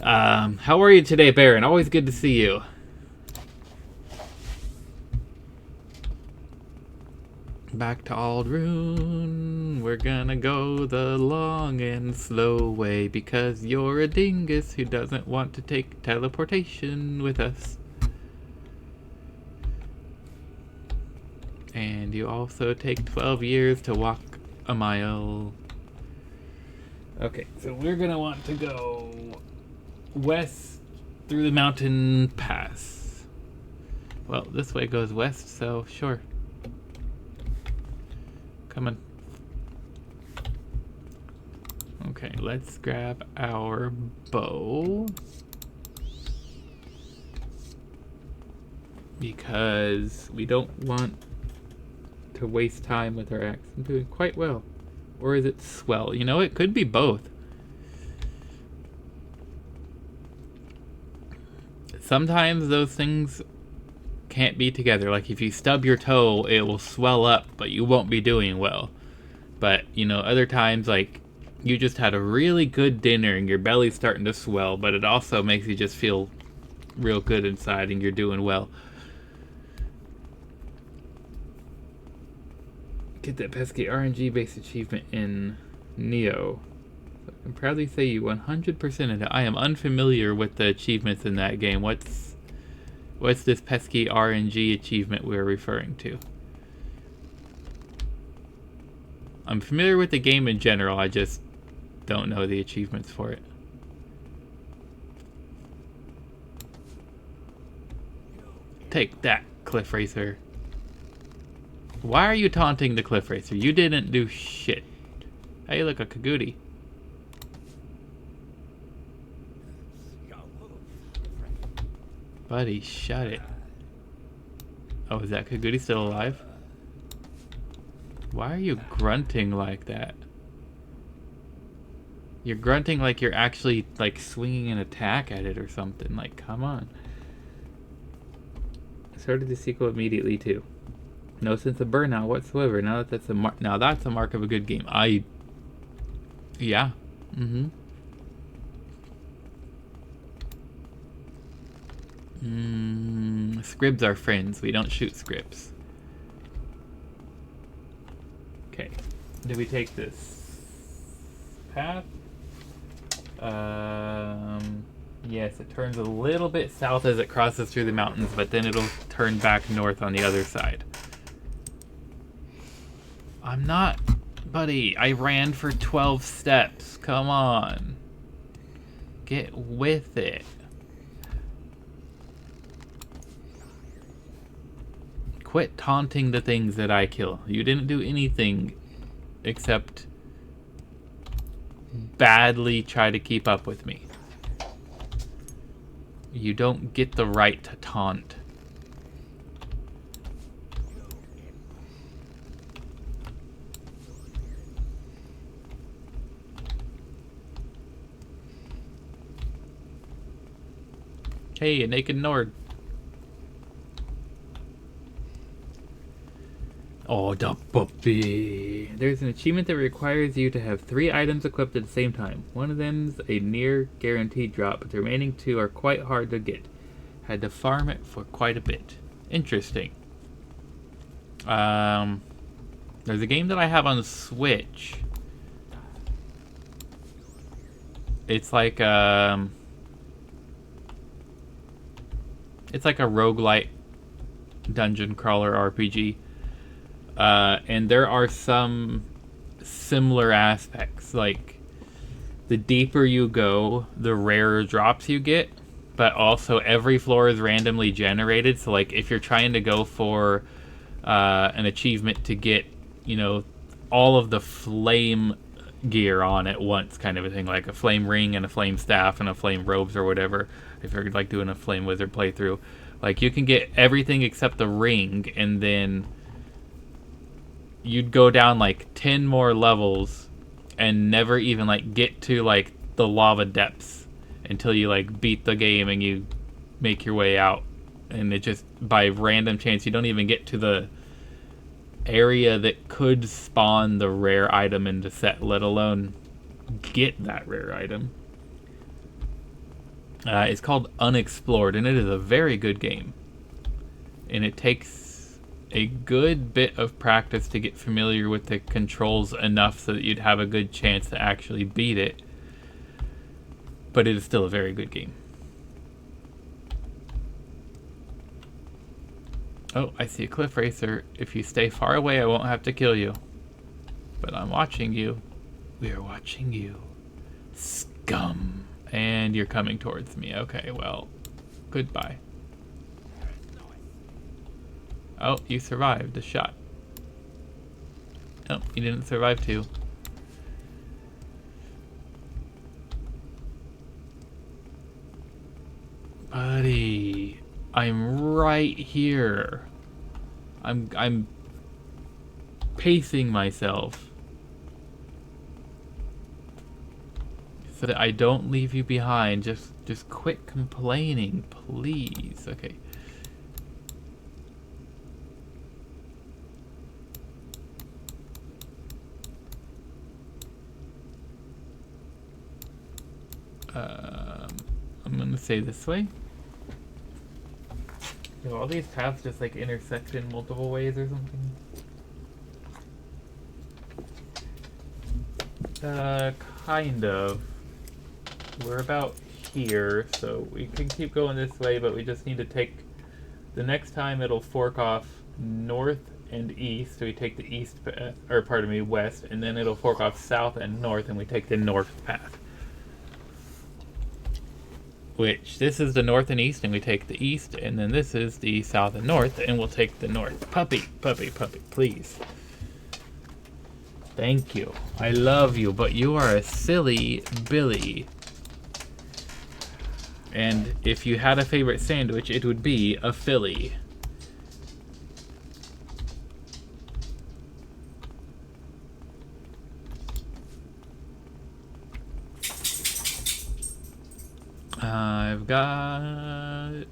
How are you today, Baron? Always good to see you. Back to Aldrune. We're gonna go the long and slow way because you're a dingus who doesn't want to take teleportation with us. And you also take 12 years to walk a mile. Okay, so we're gonna want to go west through the mountain pass. Well, this way goes west, so sure. Come on. Okay, let's grab our bow. Because we don't want to waste time with our axe. I'm doing quite well. Or is it swell? You know, it could be both. Sometimes those things can't be together. Like if you stub your toe, it will swell up, but you won't be doing well. But, you know, other times, like, you just had a really good dinner and your belly's starting to swell, but it also makes you just feel real good inside and you're doing well. Get that pesky RNG-based achievement in Neo. So I can proudly say you 100%ed it. I am unfamiliar with the achievements in that game. What's this pesky RNG achievement we're referring to? I'm familiar with the game in general, I just don't know the achievements for it. Take that, Cliff Racer. Why are you taunting the Cliff Racer? You didn't do shit. Hey, look, a Kagootie. Buddy, shut it. Oh, is that Kagootie still alive? Why are you grunting like that? You're grunting like you're actually, like, swinging an attack at it or something. Like, come on. I started the sequel immediately, too. No sense of burnout whatsoever. Now that's a mark of a good game. Yeah. Scribs are friends. We don't shoot scripts. Okay. Did we take this path? Yes, it turns a little bit south as it crosses through the mountains, but then it'll turn back north on the other side. I'm not... Buddy, I ran for 12 steps. Come on. Get with it. Quit taunting the things that I kill. You didn't do anything except badly try to keep up with me. You don't get the right to taunt. Hey, a naked Nord. Oh, the puppy. There's an achievement that requires you to have 3 items equipped at the same time. One of them's a near guaranteed drop, but the remaining 2 are quite hard to get. Had to farm it for quite a bit. Interesting. There's a game that I have on Switch. It's like a roguelite dungeon crawler RPG. And there are some similar aspects. Like, the deeper you go, the rarer drops you get. But also, every floor is randomly generated. So, like, if you're trying to go for an achievement to get, you know, all of the flame gear on at once, kind of a thing. Like a flame ring and a flame staff and a flame robes or whatever. If you're, like, doing a flame wizard playthrough. Like, you can get everything except the ring, and then you'd go down like 10 more levels and never even like get to like the lava depths until you like beat the game and you make your way out, and it just by random chance you don't even get to the area that could spawn the rare item in the set, let alone get that rare item. It's called Unexplored, and it is a very good game. And it takes a good bit of practice to get familiar with the controls enough so that you'd have a good chance to actually beat it. But it is still a very good game. Oh, I see a cliff racer. If you stay far away, I won't have to kill you. But I'm watching you. We are watching you. Scum. And you're coming towards me. Okay, well, goodbye. Oh, you survived the shot. No, you didn't survive too. Buddy, I'm right here. I'm pacing myself so that I don't leave you behind. Just quit complaining, please. Okay. I'm gonna say this way. Do all these paths just like intersect in multiple ways or something? Kind of. We're about here, so we can keep going this way, but we just need to take... The next time it'll fork off north and east, so we take the east path, or pardon me, west, and then it'll fork off south and north, and we take the north path. Which, this is the north and east, and we take the east, and then this is the south and north, and we'll take the north. Puppy, puppy, puppy, please. Thank you. I love you, but you are a silly Billy. And if you had a favorite sandwich, it would be a Philly. I've got...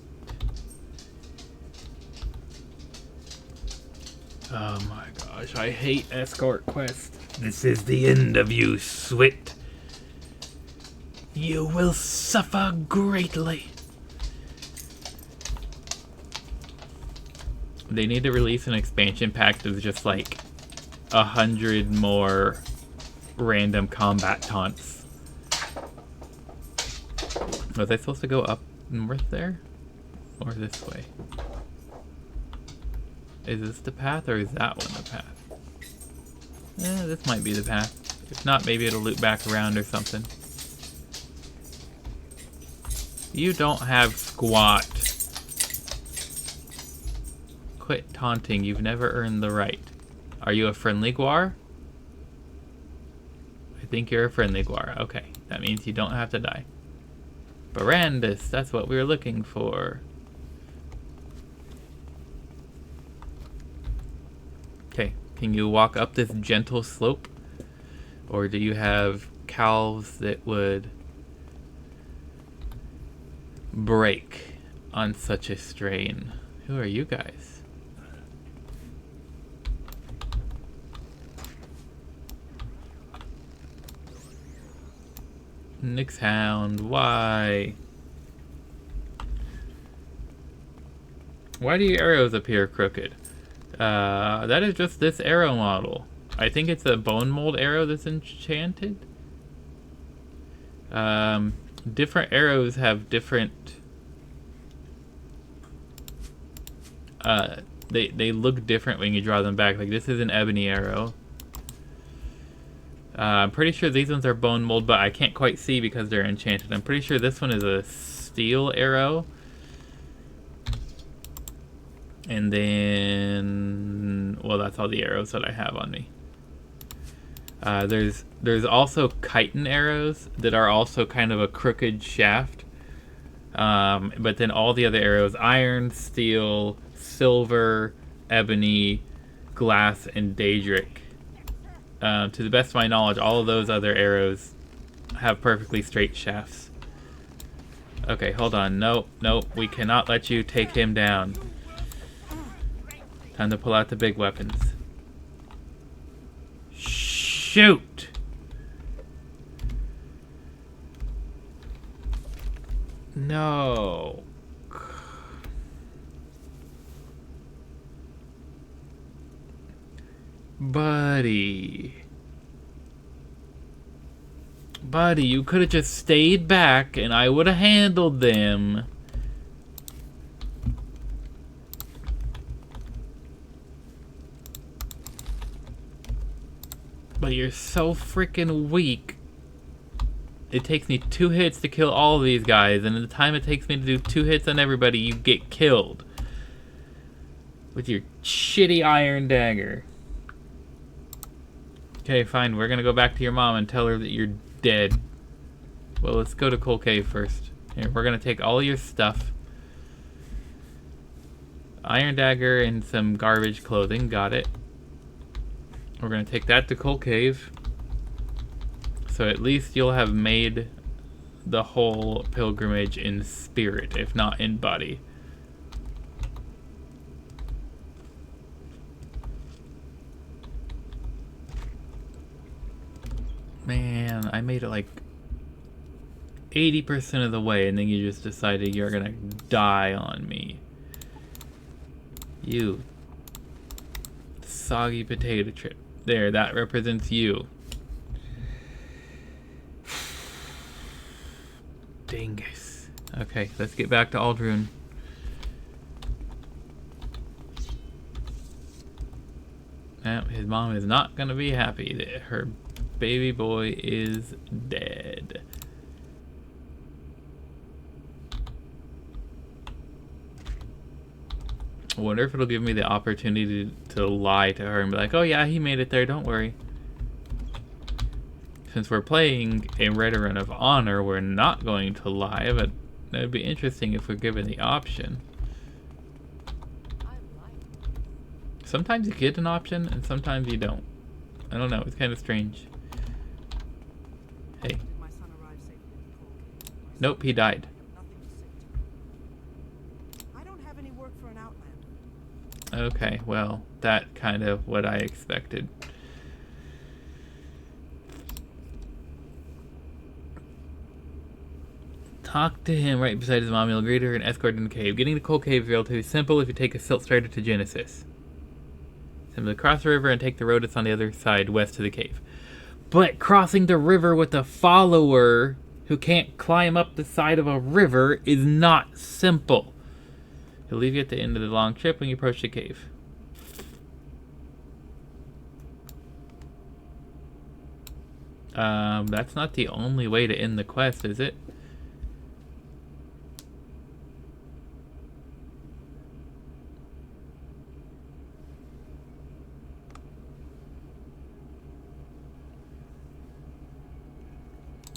Oh my gosh, I hate escort quests. This is the end of you, Swit. You will suffer greatly. They need to release an expansion pack that's just like 100 more random combat taunts. Was I supposed to go up north there? Or this way? Is this the path, or is that one the path? This might be the path. If not, maybe it'll loop back around or something. You don't have squat. Quit taunting. You've never earned the right. Are you a friendly guar? I think you're a friendly guar. Okay, that means you don't have to die. Barandus, that's what we were looking for. Okay, can you walk up this gentle slope? Or do you have calves that would break on such a strain? Who are you guys? Nyx Hound, why? Why do your arrows appear crooked? That is just this arrow model. I think it's a bone mold arrow that's enchanted. Different arrows have different... They look different when you draw them back. Like this is an ebony arrow. I'm pretty sure these ones are bone mold, but I can't quite see because they're enchanted. I'm pretty sure this one is a steel arrow. And then... well, that's all the arrows that I have on me. There's also chitin arrows that are also kind of a crooked shaft. But then all the other arrows, iron, steel, silver, ebony, glass, and daedric. To the best of my knowledge, all of those other arrows have perfectly straight shafts. Okay, hold on. Nope, nope. We cannot let you take him down. Time to pull out the big weapons. Shoot! No. Buddy. Buddy, you could have just stayed back and I would have handled them. But you're so freaking weak. It takes me 2 hits to kill all of these guys, and in the time it takes me to do 2 hits on everybody, you get killed. With your shitty iron dagger. Okay, fine, we're gonna go back to your mom and tell her that you're dead. Well, let's go to Coal Cave first. Here, we're gonna take all your stuff. Iron dagger and some garbage clothing, got it. We're gonna take that to Coal Cave. So at least you'll have made the whole pilgrimage in spirit, if not in body. Man, I made it like 80% of the way and then you just decided you're gonna die on me. You soggy potato chip. There, that represents you. Dingus. Okay, let's get back to Aldrune. His mom is not gonna be happy that her baby boy is dead. I wonder if it'll give me the opportunity to lie to her and be like, oh yeah, he made it there, don't worry. Since we're playing a Veteran of Honor, we're not going to lie, but it would be interesting if we're given the option. Sometimes you get an option, and sometimes you don't. I don't know, it's kind of strange. Hey. Did my son arrive safely at the coal cave? My Nope, he died. nothing to say to me. I don't have any work for an outlander. Okay, well, that kind of what I expected. Talk to him right beside his mom. You'll greet her and escort in the cave. Getting to Coal Cave is relatively simple if you take a silt strider to Genesis. Simply cross the river and take the road that's on the other side west to the cave. But crossing the river with a follower who can't climb up the side of a river is not simple. He'll leave you at the end of the long trip when you approach the cave. That's not the only way to end the quest, is it?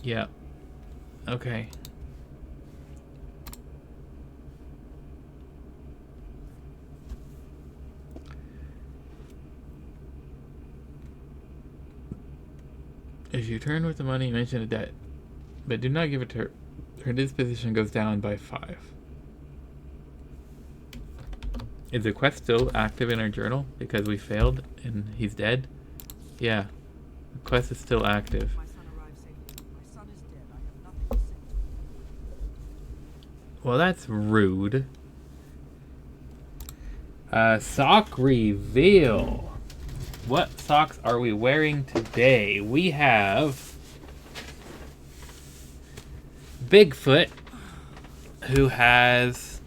Yeah. Okay. If you turn with the money, mention a debt, but do not give it to her. Her disposition goes down by 5. Is the quest still active in our journal because we failed and he's dead? Yeah. The quest is still active. My son arrived safely. My son is dead. I have nothing to say to him. Well, that's rude. Sock reveal. What socks are we wearing today? We have Bigfoot, who has...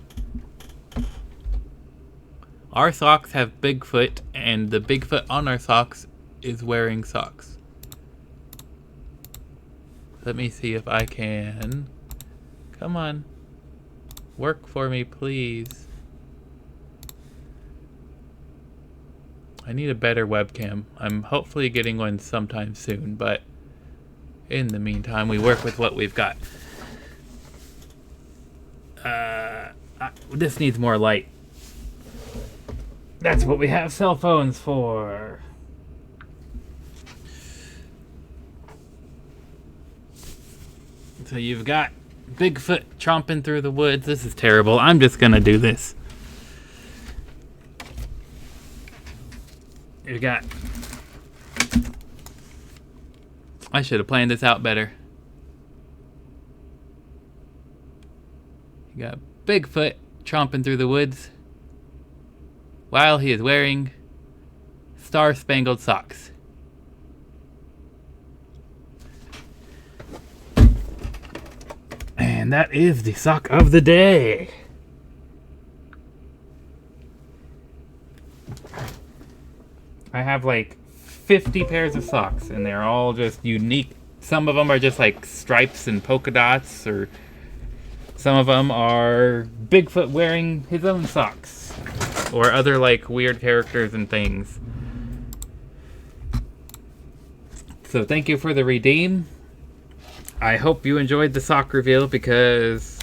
Our socks have Bigfoot, and the Bigfoot on our socks is wearing socks. Let me see if I can... Come on. Work for me, please. I need a better webcam. I'm hopefully getting one sometime soon, but in the meantime, we work with what we've got. This needs more light. That's what we have cell phones for. So you've got Bigfoot tromping through the woods. This is terrible. I'm just gonna do this. You got... I should have planned this out better. You got Bigfoot tromping through the woods while he is wearing star-spangled socks. And that is the sock of the day. I have like 50 pairs of socks, and they're all just unique. Some of them are just like stripes and polka dots, or some of them are Bigfoot wearing his own socks, or other like weird characters and things. So thank you for the redeem. I hope you enjoyed the sock reveal, because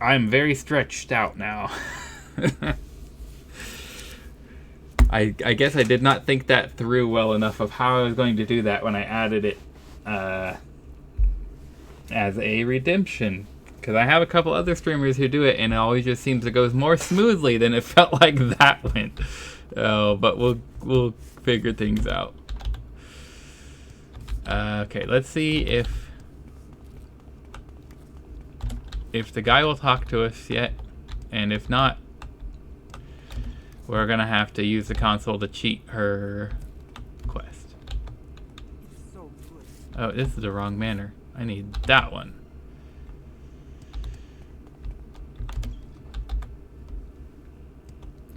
I'm very stretched out now. I guess I did not think that through well enough of how I was going to do that when I added it as a redemption. Because I have a couple other streamers who do it, and it always just seems to go more smoothly than it felt like that went. But we'll figure things out. Okay, let's see if the guy will talk to us yet, and if not, we're gonna have to use the console to cheat her quest. It's so good. Oh, this is the wrong manner. I need that one.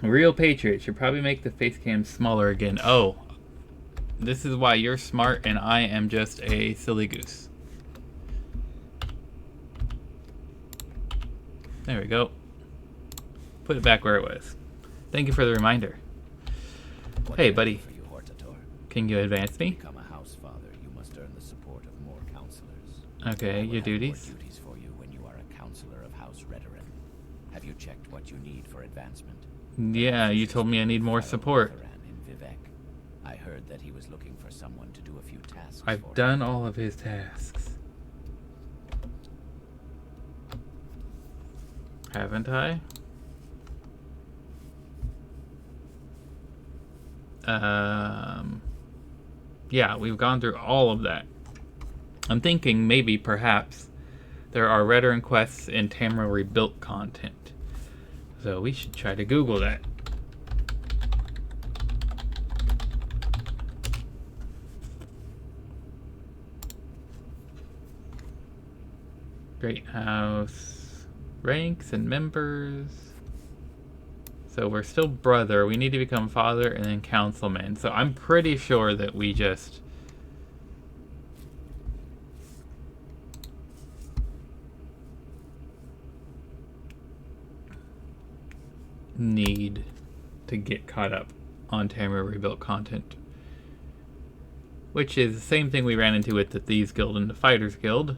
Real Patriot should probably make the face cam smaller again. Oh, this is why you're smart and I am just a silly goose. There we go. Put it back where it was. Thank you for the reminder. Hey, buddy. For you, Hortator. Can you advance me? Become a house father, you must earn the support of more counselors. Okay, I will your have duties. More duties for you when you are a counselor of House Redoran. Have you checked what you need for advancement? Yeah, you told me I need more support. In Vivek. I heard that he was looking for someone to do a few tasks. I've done all of his tasks. Haven't I? Yeah, we've gone through all of that. I'm thinking maybe, perhaps, there are Redoran quests in Tamriel Rebuilt content. So we should try to Google that. Great House. Ranks and members. So we're still brother. We need to become father and then councilman. So I'm pretty sure that we just need to get caught up on Tamriel Rebuilt content. Which is the same thing we ran into with the Thieves Guild and the Fighters Guild.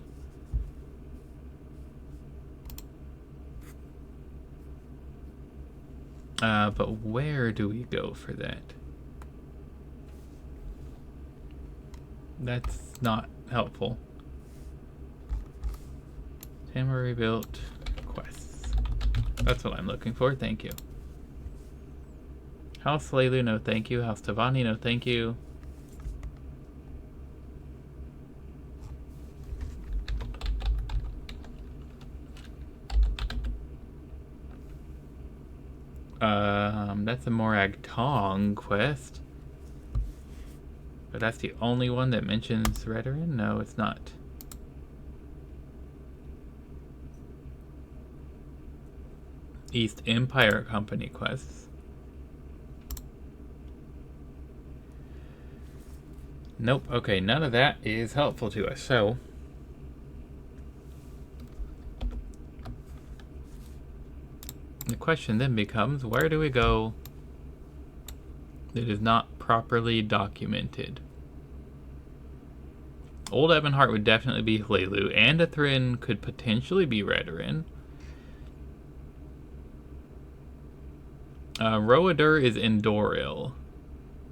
But where do we go for that? That's not helpful. Tamriel Rebuilt quests. That's what I'm looking for, thank you. House Lelu, no thank you. House Tavani, no thank you. That's a Morag Tong quest. But that's the only one that mentions Redoran? No, it's not. East Empire Company quests. Nope, okay, none of that is helpful to us, so the question then becomes, where do we go that is not properly documented? Old Ebonheart would definitely be Hlelu, and Ithrin could potentially be Redoran. Roadur is in Doril.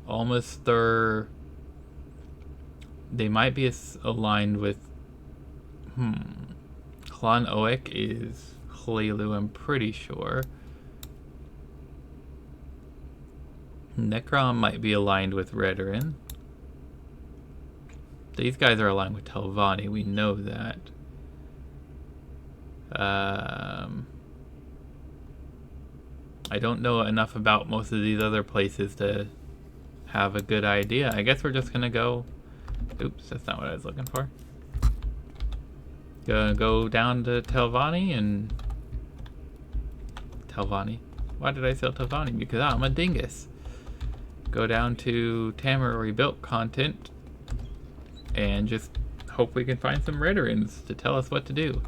Almasthur, they might be aligned with Clan Oek is Hlelu, I'm pretty sure. Necrom might be aligned with Redoran. These guys are aligned with Telvanni, we know that. I don't know enough about most of these other places to have a good idea. I guess we're just gonna go... Oops, that's not what I was looking for. Gonna go down to Telvanni and... Telvanni? Why did I say Telvanni? Because I'm a dingus. Go down to Tamriel Rebuilt content and just hope we can find some veterans to tell us what to do.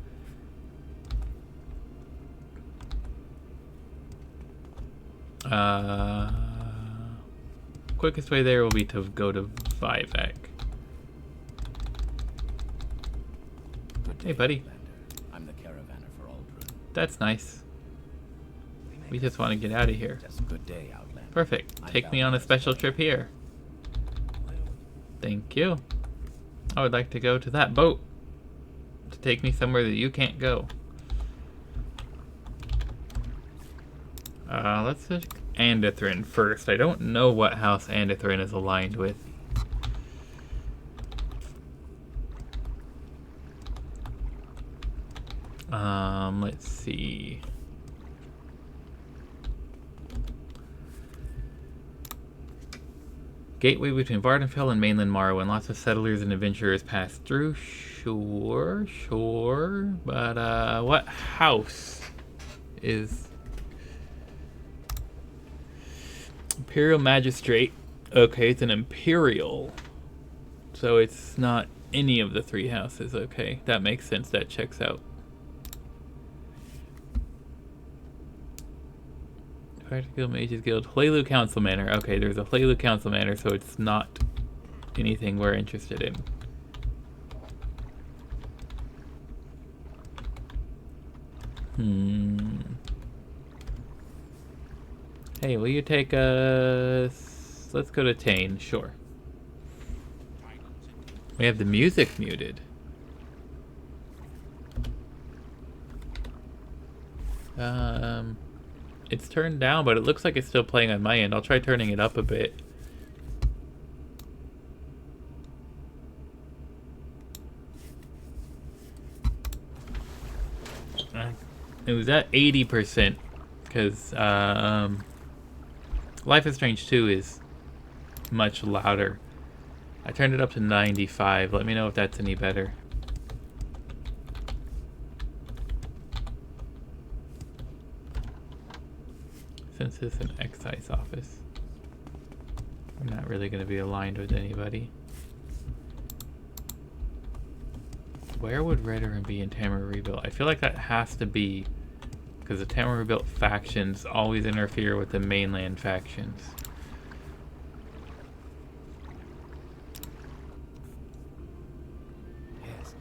Quickest way there will be to go to Vivek. Hey, buddy. I'm the caravaner for Aldrin. That's nice. We just want to get out of here. Just a good day, Outlander. Perfect. Take me on a special trip here. Thank you. I would like to go to that boat to take me somewhere that you can't go. Let's just Andithrin first. I don't know what house Andithrin is aligned with. Let's see. Gateway between Vardenfell and mainland Morrowind. Lots of settlers and adventurers pass through. Sure. But, what house is... Imperial Magistrate. Okay, it's an Imperial. So it's not any of the three houses. Okay, that makes sense. That checks out. Practical Mages Guild. Hlaalu Council Manor. Okay, there's a Hlaalu Council Manor, so it's not anything we're interested in. Hey, will you take us... Let's go to Tane, sure. We have the music muted. It's turned down, but it looks like it's still playing on my end. I'll try turning it up a bit. It was at 80%, because Life is Strange 2 is much louder. I turned it up to 95. Let me know if that's any better. Census and Excise Office. I'm not really going to be aligned with anybody. Where would Redoran be in Tamriel Rebuilt? I feel like that has to be because the Tamriel Rebuilt factions always interfere with the mainland factions. Yes,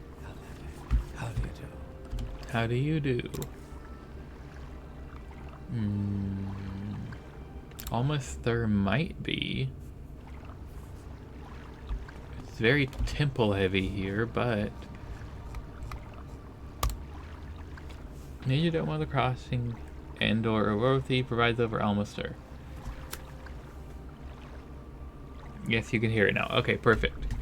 how do you do? How do you do? Almost there might be. It's very temple heavy here, but Major Dome of the Crossing and or Orothi provides over Almoster. Yes, you can hear it now. Okay, perfect.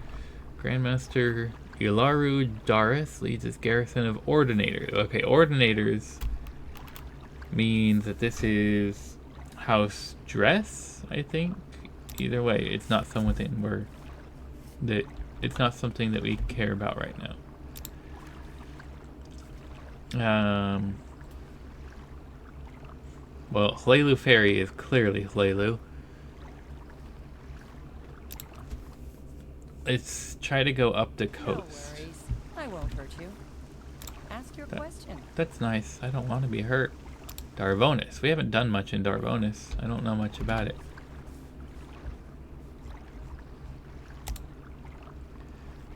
Grandmaster Ilaru Daris leads his garrison of Ordinators. Okay, Ordinators means that this is House Dress, I think. Either way, it's not something it's not something that we care about right now. Well, Hlaalu Ferry is clearly Hlaalu. Let's try to go up the coast. No worries. I won't hurt you. Ask your question. That's nice. I don't want to be hurt. Darvonis. We haven't done much in Darvonis. I don't know much about it.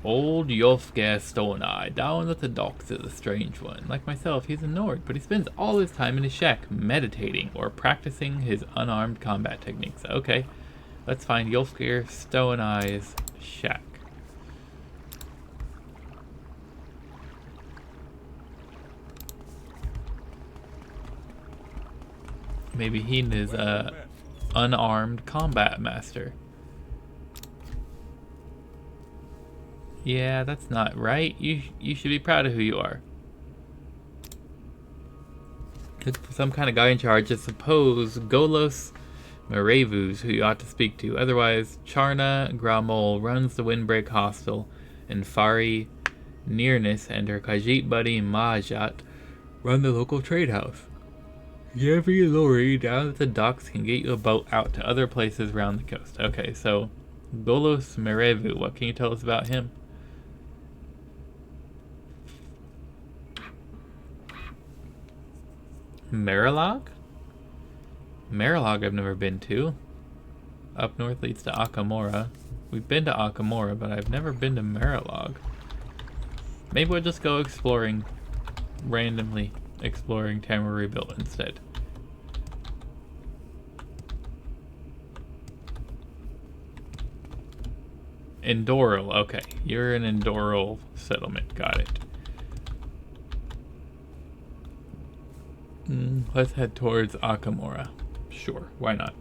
Old Yolfgar Stone-Eye, down at the docks is a strange one. Like myself, he's a Nord, but he spends all his time in his shack meditating or practicing his unarmed combat techniques. Okay, let's find Yolfgar Stone-Eye's shack. Maybe he is a unarmed combat master. Yeah, that's not right. You should be proud of who you are. Look for some kind of guy in charge. I suppose Golos Marevus, who you ought to speak to. Otherwise, Charna Gramol runs the Windbreak Hostel, and Fari Nearness and her Khajiit buddy Majat run the local trade house. Every lorry down at the docks can get you a boat out to other places around the coast. Okay, so Golos Merevu, what can you tell us about him? Marilog? Marilog I've never been to. Up north leads to Akamora. We've been to Akamora, but I've never been to Marilog. Maybe we'll just go exploring, randomly exploring Tamriel Rebuilt instead. Endoral, okay. You're an Endoral settlement, got it. Let's head towards Akamora. Sure, why not?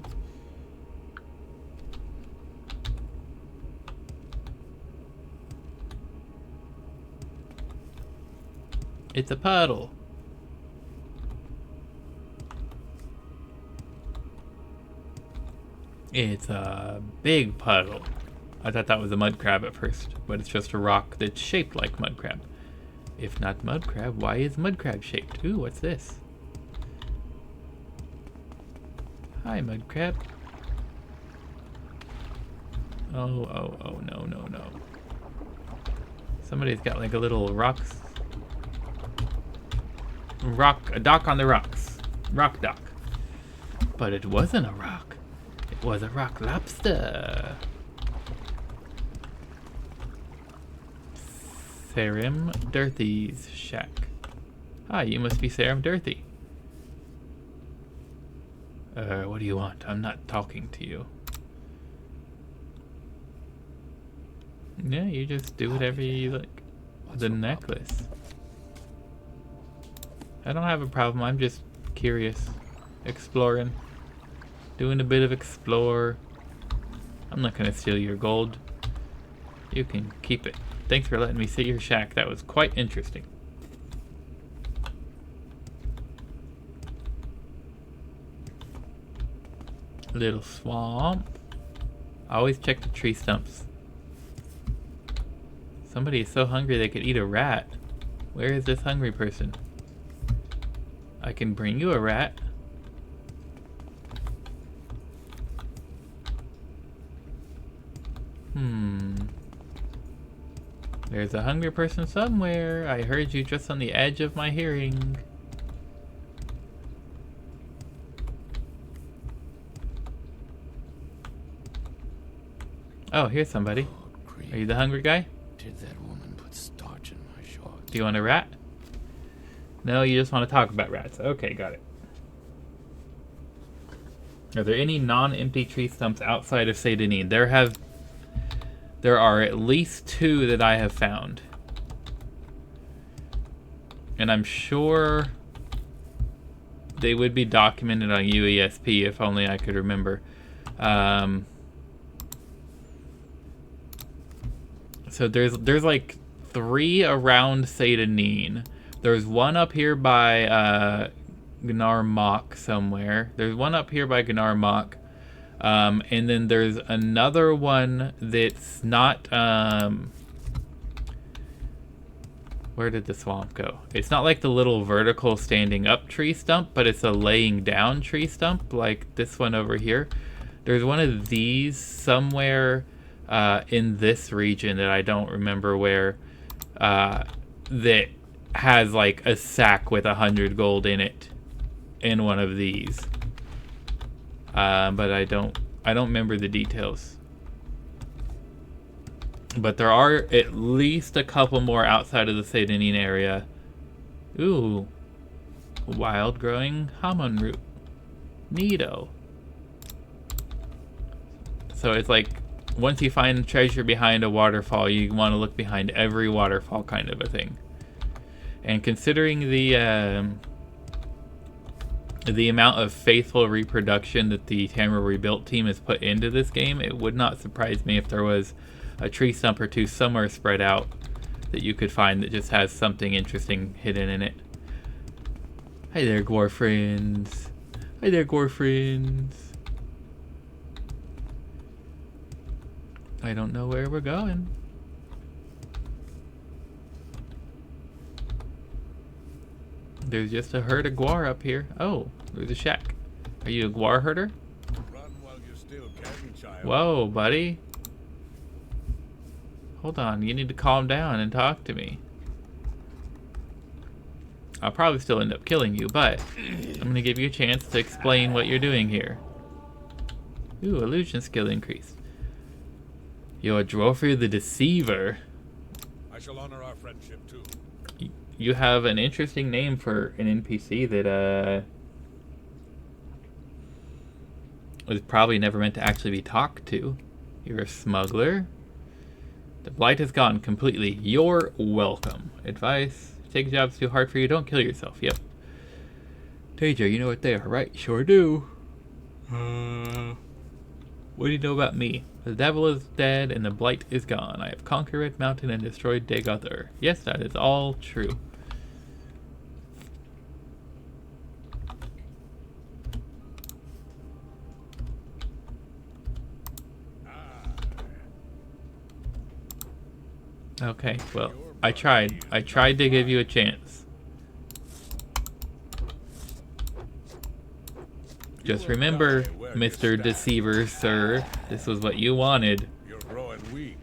It's a puddle. It's a big puddle. I thought that was a mud crab at first, but it's just a rock that's shaped like mud crab. If not mud crab, why is mud crab shaped? Ooh, what's this? Hi, mud crab. Oh, no. Somebody's got like a little a dock on the rocks. Rock dock. But it wasn't a rock. It was a rock lobster. Sarim Dirthy's shack. Hi, you must be Sarim Dirthy. What do you want? I'm not talking to you. Yeah, you just do whatever you like. The necklace. I don't have a problem, I'm just curious. Exploring. Doing a bit of explore. I'm not gonna steal your gold. You can keep it. Thanks for letting me see your shack. That was quite interesting. Little swamp. Always check the tree stumps. Somebody is so hungry they could eat a rat. Where is this hungry person? I can bring you a rat. There's a hungry person somewhere. I heard you just on the edge of my hearing. Oh, here's somebody. Are you the hungry guy? Did that woman put starch in my shorts? Do you want a rat? No, you just want to talk about rats. Okay, got it. Are there any non-empty tree stumps outside of TESIII? There are at least 2 that I have found. And I'm sure they would be documented on UESP if only I could remember. So there's like 3 around TESIII. There's one up here by Gnar Mok somewhere. There's one up here by Gnar Mok. And then there's another one that's not, where did the swamp go? It's not like the little vertical standing up tree stump, but it's a laying down tree stump, like this one over here. There's one of these somewhere in this region that I don't remember where, that has like a sack with 100 gold in it, in one of these. But I don't remember the details. But there are at least a couple more outside of the TESIII area. Ooh. Wild growing Hamon root. Neato. So it's like, once you find treasure behind a waterfall, you want to look behind every waterfall kind of a thing. And considering the amount of faithful reproduction that the Tamriel Rebuilt team has put into this game, it would not surprise me if there was a tree stump or 2 somewhere spread out that you could find that just has something interesting hidden in it. Hi there, Gore friends. Hi there, Gore friends. I don't know where we're going. There's just a herd of guar up here. Oh, there's a shack. Are you a guar herder? Run while you still can, child. Whoa, buddy. Hold on, you need to calm down and talk to me. I'll probably still end up killing you, but I'm gonna give you a chance to explain what you're doing here. Ooh, illusion skill increased. You're Dwarfy the Deceiver. I shall honor our friendship too. You have an interesting name for an NPC that was probably never meant to actually be talked to. You're a smuggler. The blight is gone completely. You're welcome. Advice: take jobs too hard for you, don't kill yourself. Yep. TJ, you know what they are, right? Sure do. What do you know about me? The devil is dead and the blight is gone. I have conquered Red Mountain and destroyed Dagothar. Yes, that is all true. Okay, well, I tried. I tried to give you a chance. Just remember, Mr. Deceiver, sir, this was what you wanted. You're growing weak.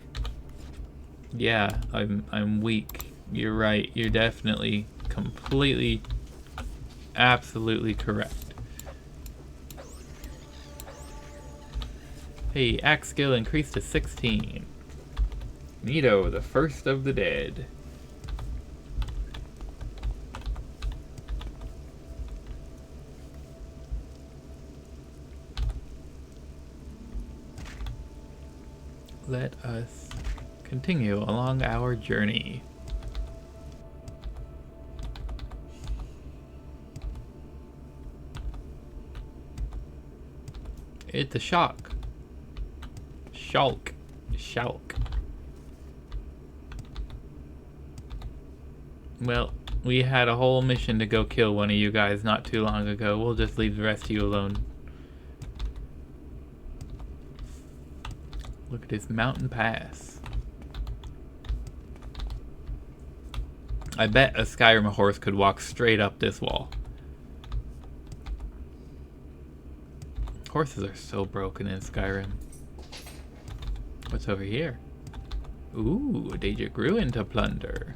Yeah, I'm weak. You're right. You're definitely, completely, absolutely correct. Hey, axe skill increased to 16. Neato, the first of the dead. Let us continue along our journey. It's a shock. Shulk. Shulk. Well, we had a whole mission to go kill one of you guys not too long ago. We'll just leave the rest of you alone. Look at his mountain pass. I bet a Skyrim horse could walk straight up this wall. Horses are so broken in Skyrim. What's over here? Ooh, a Dahrk ruin to plunder.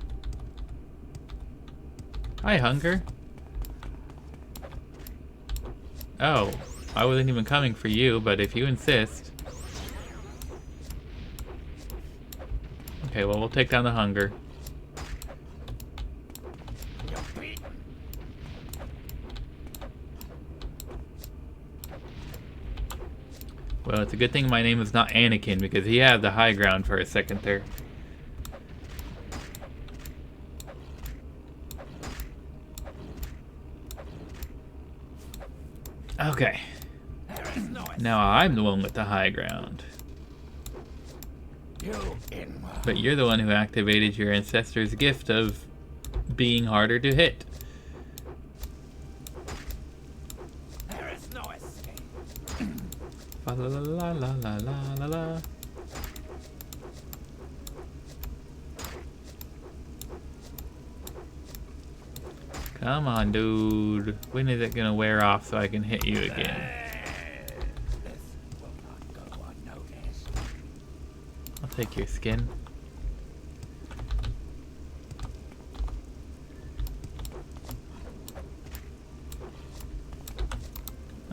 Hi, Hunger. Oh, I wasn't even coming for you, but if you insist. Okay, well, we'll take down the Hunger. Well, it's a good thing my name is not Anakin, because he had the high ground for a second there. Okay. Now I'm the one with the high ground. But you're the one who activated your ancestor's gift of being harder to hit. There is no escape. La la la la la la la la. Come on, dude. When is it gonna wear off so I can hit you again? This will not go unnoticed. I'll take your skin.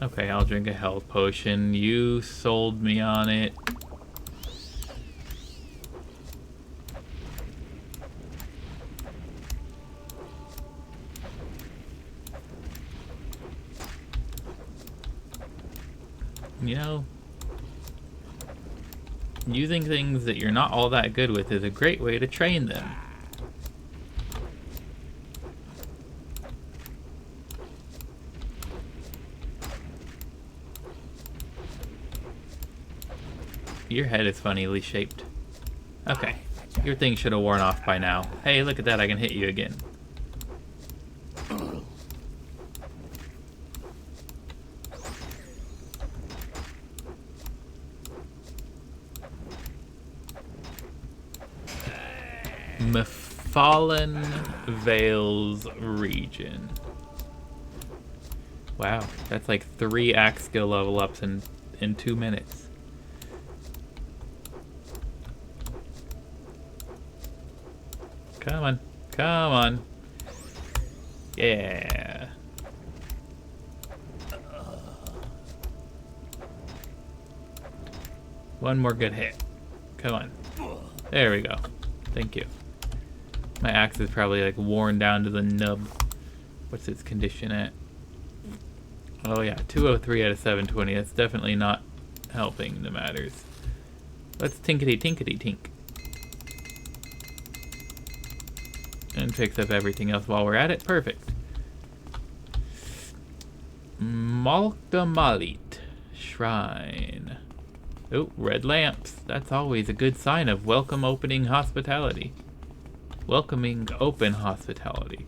Okay, I'll drink a health potion. You sold me on it. You know, using things that you're not all that good with is a great way to train them. Your head is funnily shaped. Okay, your thing should have worn off by now. Hey, look at that, I can hit you again. Mephallen Vales region. Wow, that's like 3 axe skill level ups in 2 minutes. Come on, come on. Yeah. One more good hit. Come on. There we go. Thank you. My axe is probably like worn down to the nub. What's its condition at? Oh yeah, 203 out of 720. That's definitely not helping the matters. Let's tinkety tinkety tink. And fix up everything else while we're at it. Perfect. Malkdamalit Shrine. Oh, red lamps. That's always a good sign of welcome opening hospitality. Welcoming open hospitality.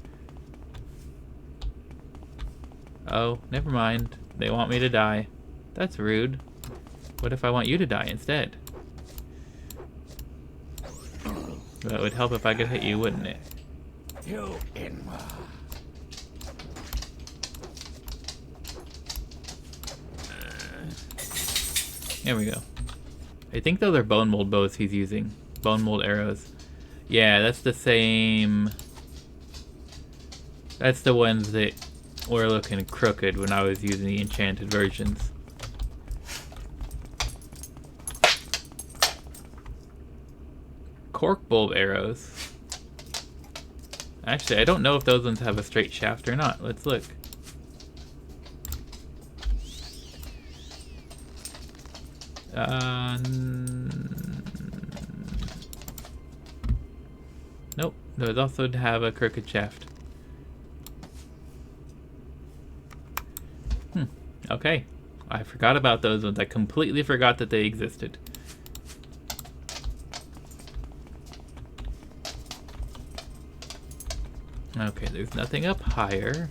Oh, never mind. They want me to die. That's rude. What if I want you to die instead? That would help if I could hit you, wouldn't it? There we go. I think those are bone mold bows he's using. Bone mold arrows. Yeah, that's the same. That's the ones that were looking crooked when I was using the enchanted versions. Cork bulb arrows. Actually, I don't know if those ones have a straight shaft or not. Let's look. Nope, those also have a crooked shaft. Okay, I forgot about those ones. I completely forgot that they existed. Okay, there's nothing up higher.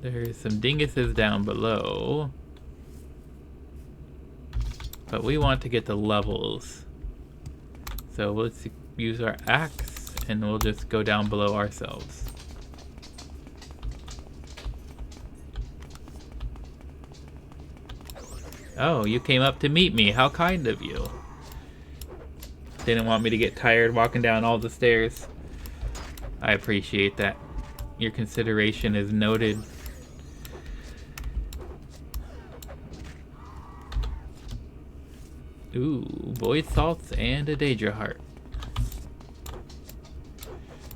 There's some dinguses down below. But we want to get the levels. So let's use our axe and we'll just go down below ourselves. Oh, you came up to meet me. How kind of you. Didn't want me to get tired walking down all the stairs. I appreciate that. Your consideration is noted. Ooh, void salts and a Daedra heart.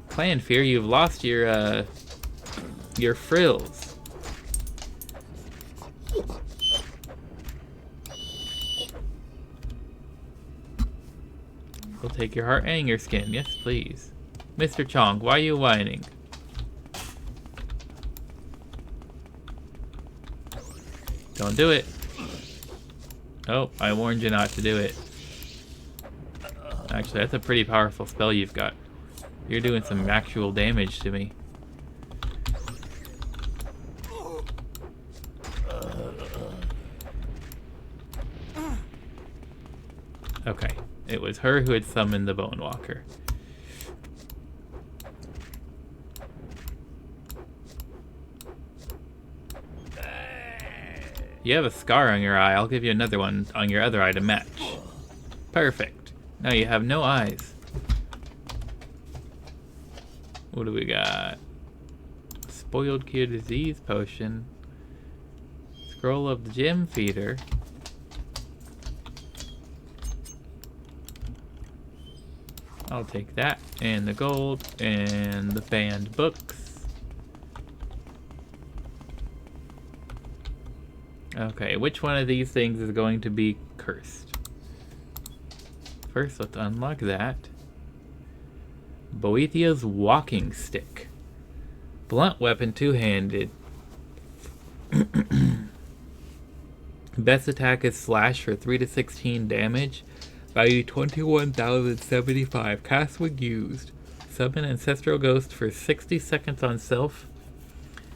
Clan Fear, you've lost your frills. We'll take your heart and your skin. Yes, please. Mr. Chong, why are you whining? Don't do it. Oh, I warned you not to do it. Actually, that's a pretty powerful spell you've got. You're doing some actual damage to me. Okay, it was her who had summoned the Bone Walker. You have a scar on your eye. I'll give you another one on your other eye to match. Perfect. Now you have no eyes. What do we got? Spoiled Cure Disease Potion. Scroll of the Gem Feeder. I'll take that, and the gold, and the banned books. Okay, which one of these things is going to be cursed? First, let's unlock that. Boethia's Walking Stick. Blunt weapon, two-handed. Best attack is slash for 3 to 16 damage. Value 21,075. Cast when used. Summon Ancestral Ghost for 60 seconds on self.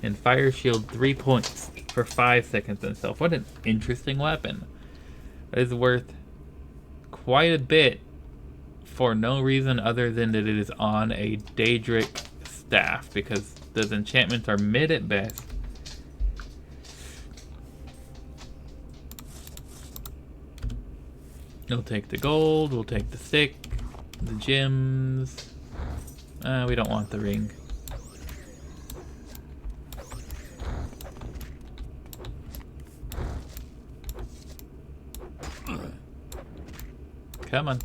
And Fire Shield 3 points for 5 seconds on self. What an interesting weapon. That is worth quite a bit for no reason other than that it is on a Daedric staff, because those enchantments are mid at best. We'll take the gold, we'll take the stick, the gems. We don't want the ring. Come on.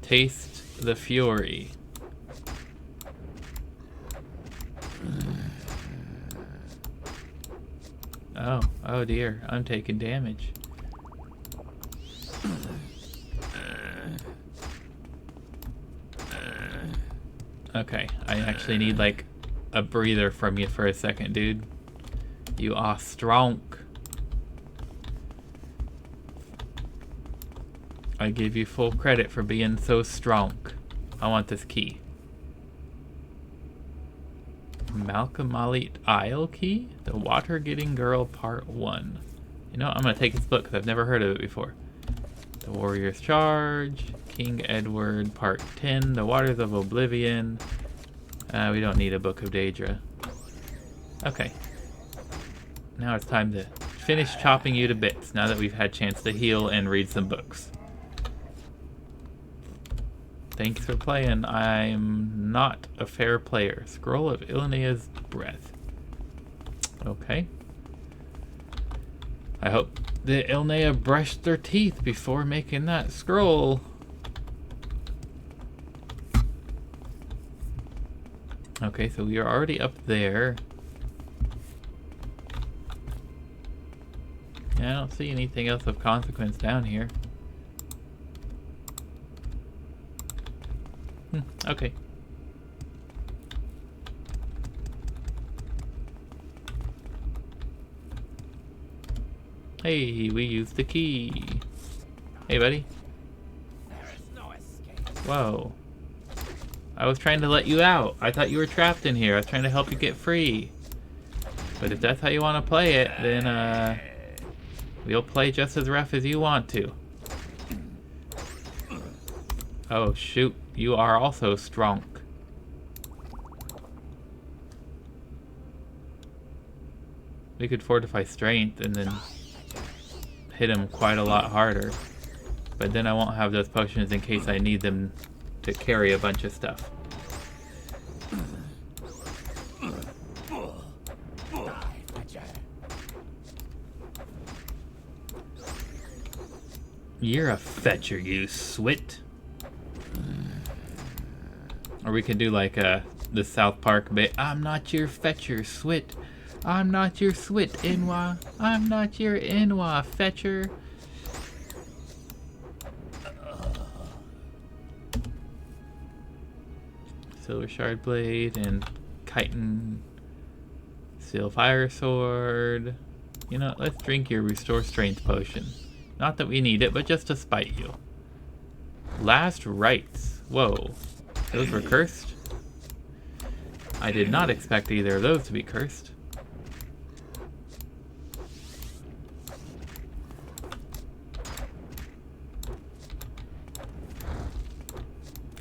Taste the fury. Oh dear, I'm taking damage. Okay, I actually need like a breather from you for a second, dude. You are strong. I give you full credit for being so strong. I want this key. Malcolm-Malit Isle key? The Water Getting Girl Part 1. You know what? I'm going to take this book because I've never heard of it before. The Warrior's Charge. King Edward Part 10. The Waters of Oblivion. We don't need a Book of Daedra. Okay. Now it's time to finish chopping you to bits now that we've had a chance to heal and read some books. Thanks for playing. I'm not a fair player. Scroll of Ilnea's Breath. Okay. I hope that Ilnea brushed their teeth before making that scroll. Okay, so we are already up there. Yeah, I don't see anything else of consequence down here. Okay. Hey, we used the key. Hey, buddy. There is no escape. Whoa. I was trying to let you out. I thought you were trapped in here. I was trying to help you get free. But if that's how you want to play it, then, we'll play just as rough as you want to. Oh, shoot. You are also strong. We could fortify strength and then hit him quite a lot harder. But then I won't have those potions in case I need them to carry a bunch of stuff. You're a fetcher, you swit. Or we could do like the South Park bit. I'm not your fetcher, swit. I'm not your swit, Inwa. I'm not your Inwa, fetcher. Silver Shard Blade and Chitin Steel Fire Sword. You know, let's drink your Restore Strength potion. Not that we need it, but just to spite you. Last Rites. Whoa. Those were cursed? I did not expect either of those to be cursed.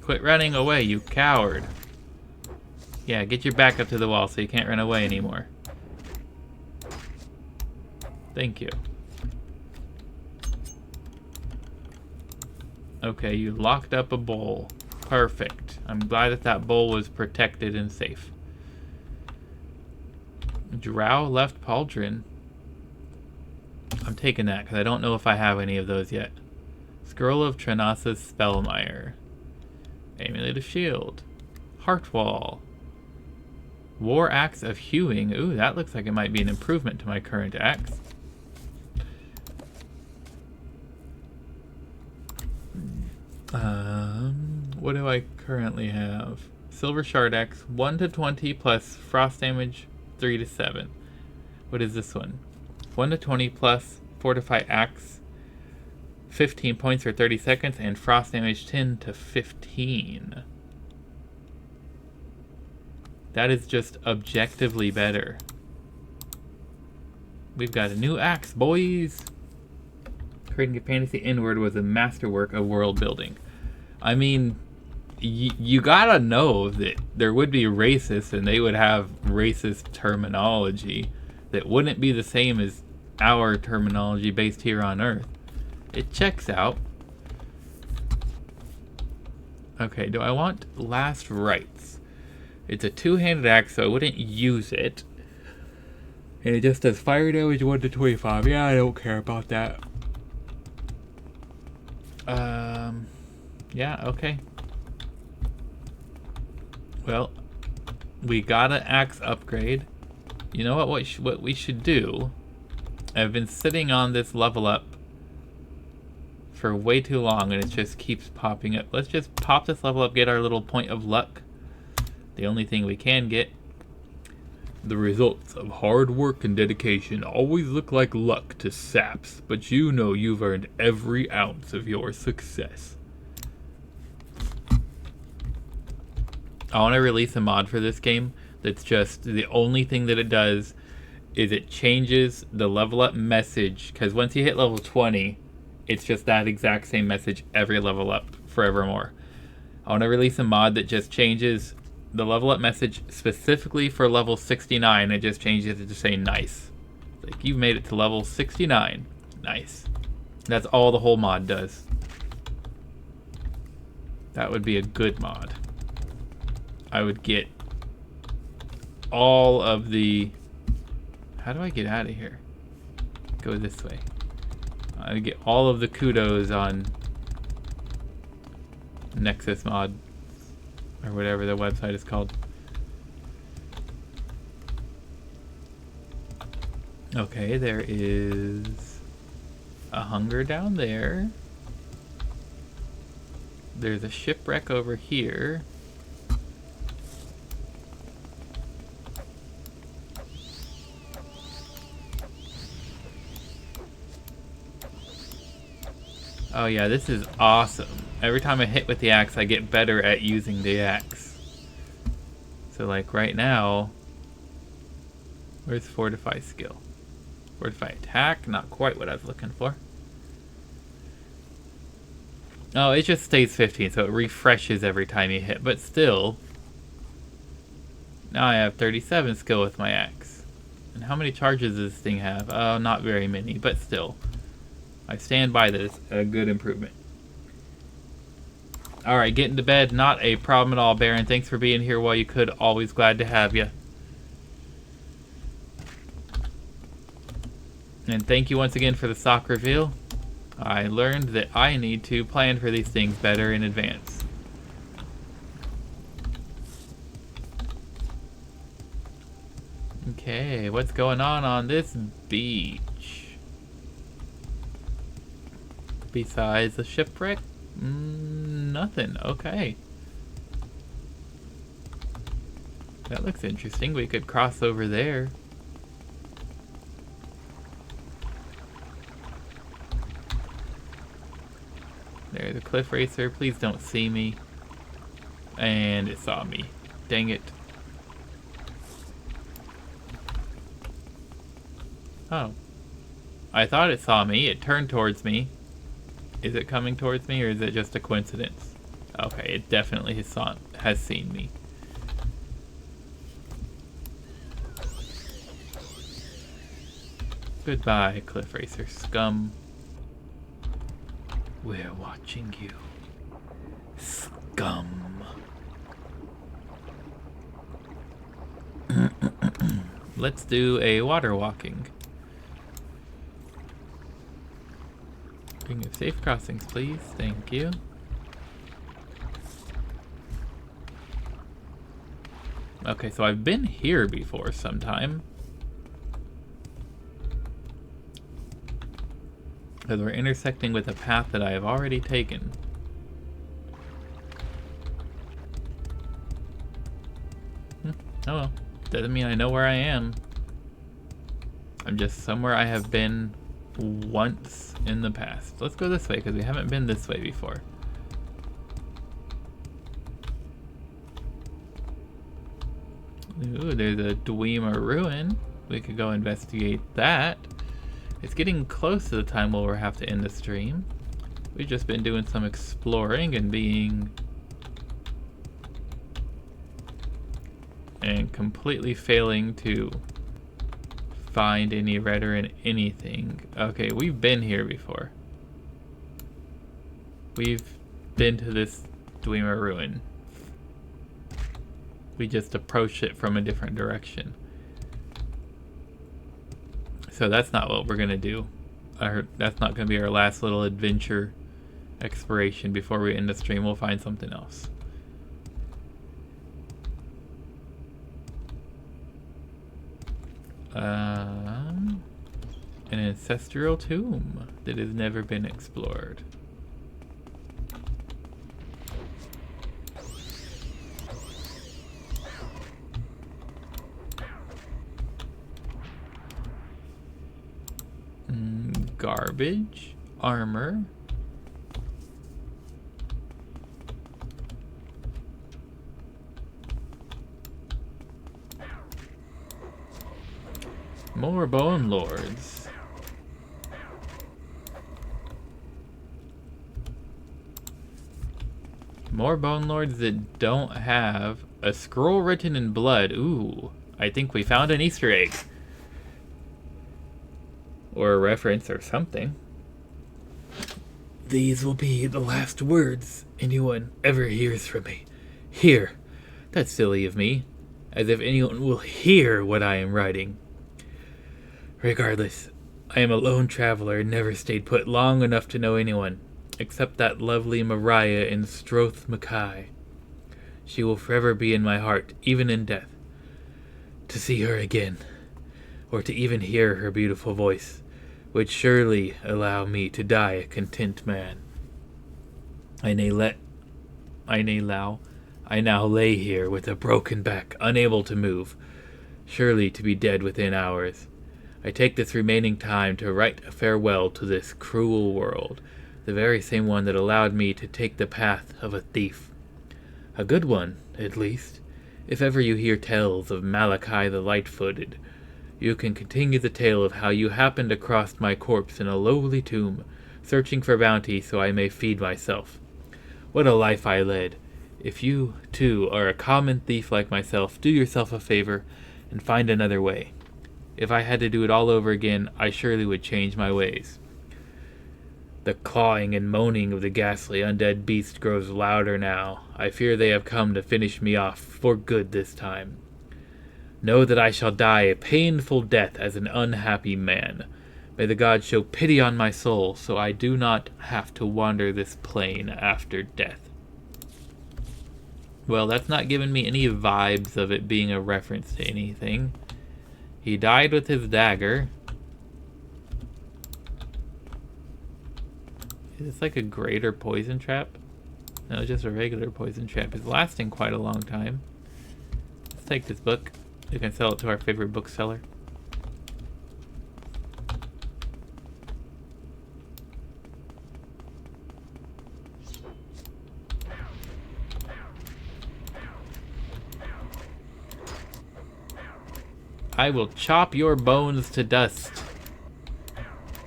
Quit running away, you coward. Yeah, get your back up to the wall so you can't run away anymore. Thank you. Okay, you locked up a bowl. Perfect. I'm glad that that bowl was protected and safe. Drow Left Pauldron. I'm taking that because I don't know if I have any of those yet. Scroll of Trenasa's Spellmire. Amulet of Shield. Heartwall. War Axe of Hewing. Ooh, that looks like it might be an improvement to my current axe. What do I currently have? Silver Shard Axe, 1 to 20 plus frost damage 3 to 7. What is this one? 1 to 20 plus Fortify Axe, 15 points for 30 seconds, and frost damage 10 to 15. That is just objectively better. We've got a new axe, boys! Creating a fantasy inward was a masterwork of world building. I mean, you gotta know that there would be racists and they would have racist terminology that wouldn't be the same as our terminology based here on Earth. It checks out. Okay, do I want Last Rites? It's a two-handed axe, so I wouldn't use it. And it just does fire damage 1 to 25. Yeah, I don't care about that. Yeah, okay. Well, we got an axe upgrade. You know what we should do? I've been sitting on this level up for way too long and it just keeps popping up. Let's just pop this level up, get our little point of luck. The only thing we can get. The results of hard work and dedication always look like luck to saps, but you know you've earned every ounce of your success. I want to release a mod for this game that's just the only thing that it does is it changes the level up message, because once you hit level 20, it's just that exact same message every level up forevermore. I want to release a mod that just changes the level up message specifically for level 69. It just changes it to say nice. Like, you've made it to level 69. Nice. That's all the whole mod does. That would be a good mod. I would get all of the... How do I get out of here? Go this way. I would get all of the kudos on Nexus mod. Or whatever the website is called. Okay, there is a hunger down there. There's a shipwreck over here. Oh yeah, this is awesome. Every time I hit with the axe, I get better at using the axe. So like right now, where's Fortify skill? Fortify attack, not quite what I was looking for. Oh, it just stays 15, so it refreshes every time you hit, but still. Now I have 37 skill with my axe. And how many charges does this thing have? Oh, not very many, but still. I stand by this, a good improvement. Alright, getting to bed, not a problem at all, Baron. Thanks for being here while you could. Always glad to have you. And thank you once again for the sock reveal. I learned that I need to plan for these things better in advance. Okay, what's going on this beach? Besides the shipwreck? Nothing. Okay. That looks interesting. We could cross over there. There's a cliff racer. Please don't see me. And it saw me. Dang it. Oh. I thought it saw me. It turned towards me. Is it coming towards me, or is it just a coincidence? Okay, it definitely has seen me. Goodbye, Cliff Racer scum. We're watching you, scum. Let's do a water walking. Ring of safe crossings, please. Thank you. Okay, so I've been here before sometime. Because we're intersecting with a path that I have already taken. Oh well. Doesn't mean I know where I am. I'm just somewhere I have been once in the past. Let's go this way because we haven't been this way before. Ooh, there's a Dwemer ruin. We could go investigate that. It's getting close to the time where we'll have to end the stream. We've just been doing some exploring and completely failing to find any redder in anything. Okay, we've been here before. We've been to this Dwemer ruin. We just approached it from a different direction. So that's not what we're gonna do. That's not gonna be our last little adventure exploration before we end the stream. We'll find something else. An ancestral tomb that has never been explored. Garbage, armor. More bone lords. More bone lords that don't have a scroll written in blood. Ooh, I think we found an Easter egg. Or a reference or something. These will be the last words anyone ever hears from me. Hear. That's silly of me. As if anyone will hear what I am writing. Regardless, I am a lone traveler and never stayed put long enough to know anyone, except that lovely Mariah in Stroth Mackay. She will forever be in my heart, even in death. To see her again, or to even hear her beautiful voice, would surely allow me to die a content man. I now lay here with a broken back, unable to move, surely to be dead within hours. I take this remaining time to write a farewell to this cruel world, the very same one that allowed me to take the path of a thief. A good one, at least. If ever you hear tales of Malachi the Light-Footed, you can continue the tale of how you happened across my corpse in a lowly tomb, searching for bounty so I may feed myself. What a life I led. If you, too, are a common thief like myself, do yourself a favor and find another way. If I had to do it all over again, I surely would change my ways. The clawing and moaning of the ghastly undead beast grows louder now. I fear they have come to finish me off for good this time. Know that I shall die a painful death as an unhappy man. May the gods show pity on my soul, so I do not have to wander this plane after death. Well, that's not giving me any vibes of it being a reference to anything. He died with his dagger. Is this like a greater poison trap? No, just a regular poison trap. It's lasting quite a long time. Let's take this book. We can sell it to our favorite bookseller. I will chop your bones to dust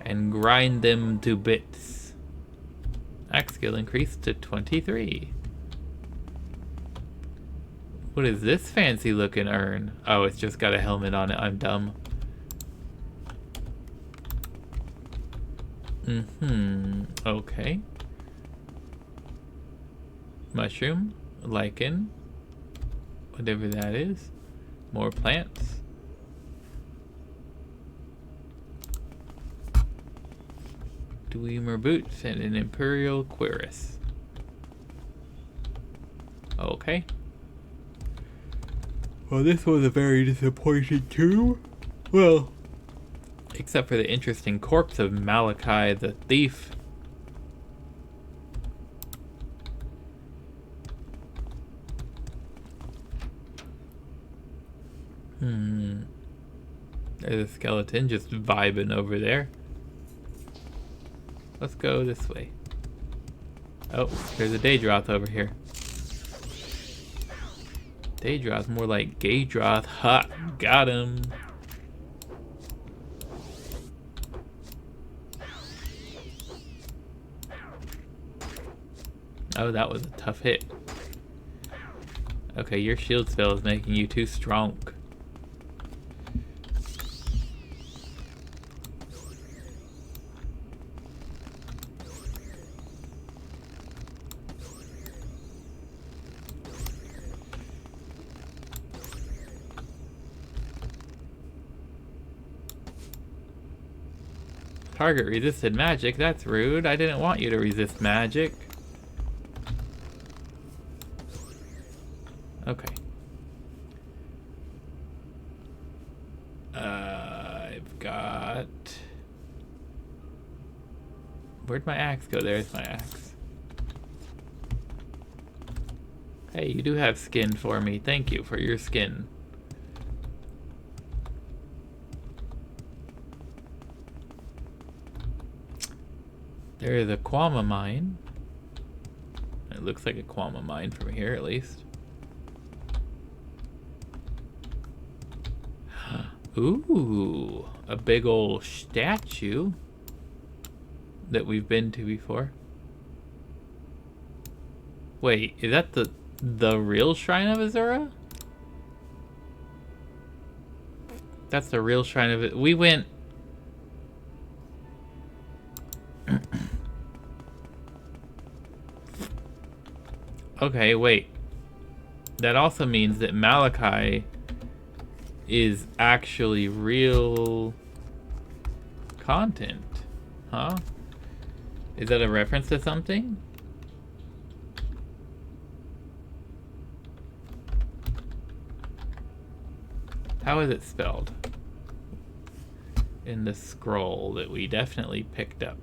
and grind them to bits. Axe skill increased to 23. What is this fancy looking urn? Oh, it's just got a helmet on it. I'm dumb. Okay. Mushroom, lichen, whatever that is. More plants. Dwemer boots and an imperial cuirass. Okay. Well, this was a very disappointing tomb. Well, except for the interesting corpse of Malachi the thief. There's a skeleton just vibing over there. Let's go this way. Oh, there's a Dahdroth over here. Dahdroth, more like Gaydroth. Ha! Got him! Oh, that was a tough hit. Okay, your shield spell is making you too strong. Target resisted magic? That's rude. I didn't want you to resist magic. Okay. I've got... Where'd my axe go? There's my axe. Hey, you do have skin for me. Thank you for your skin. There is a Quama mine. It looks like a Quama mine from here, at least. Ooh, a big old statue that we've been to before. Wait, is that the real Shrine of Azura? That's the real Shrine of it. We went... Okay, wait. That also means that Malachi is actually real content, huh? Is that a reference to something? How is it spelled? In the scroll that we definitely picked up.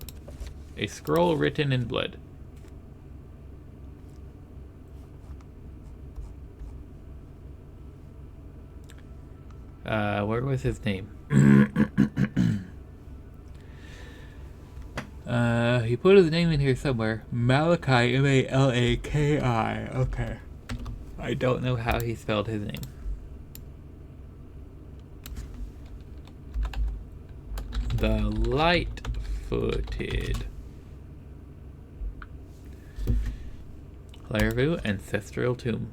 A scroll written in blood. Where was his name? He put his name in here somewhere. Malachi, M-A-L-A-K-I. Okay. I don't know how he spelled his name. The Light-Footed. Clairvaux Ancestral Tomb.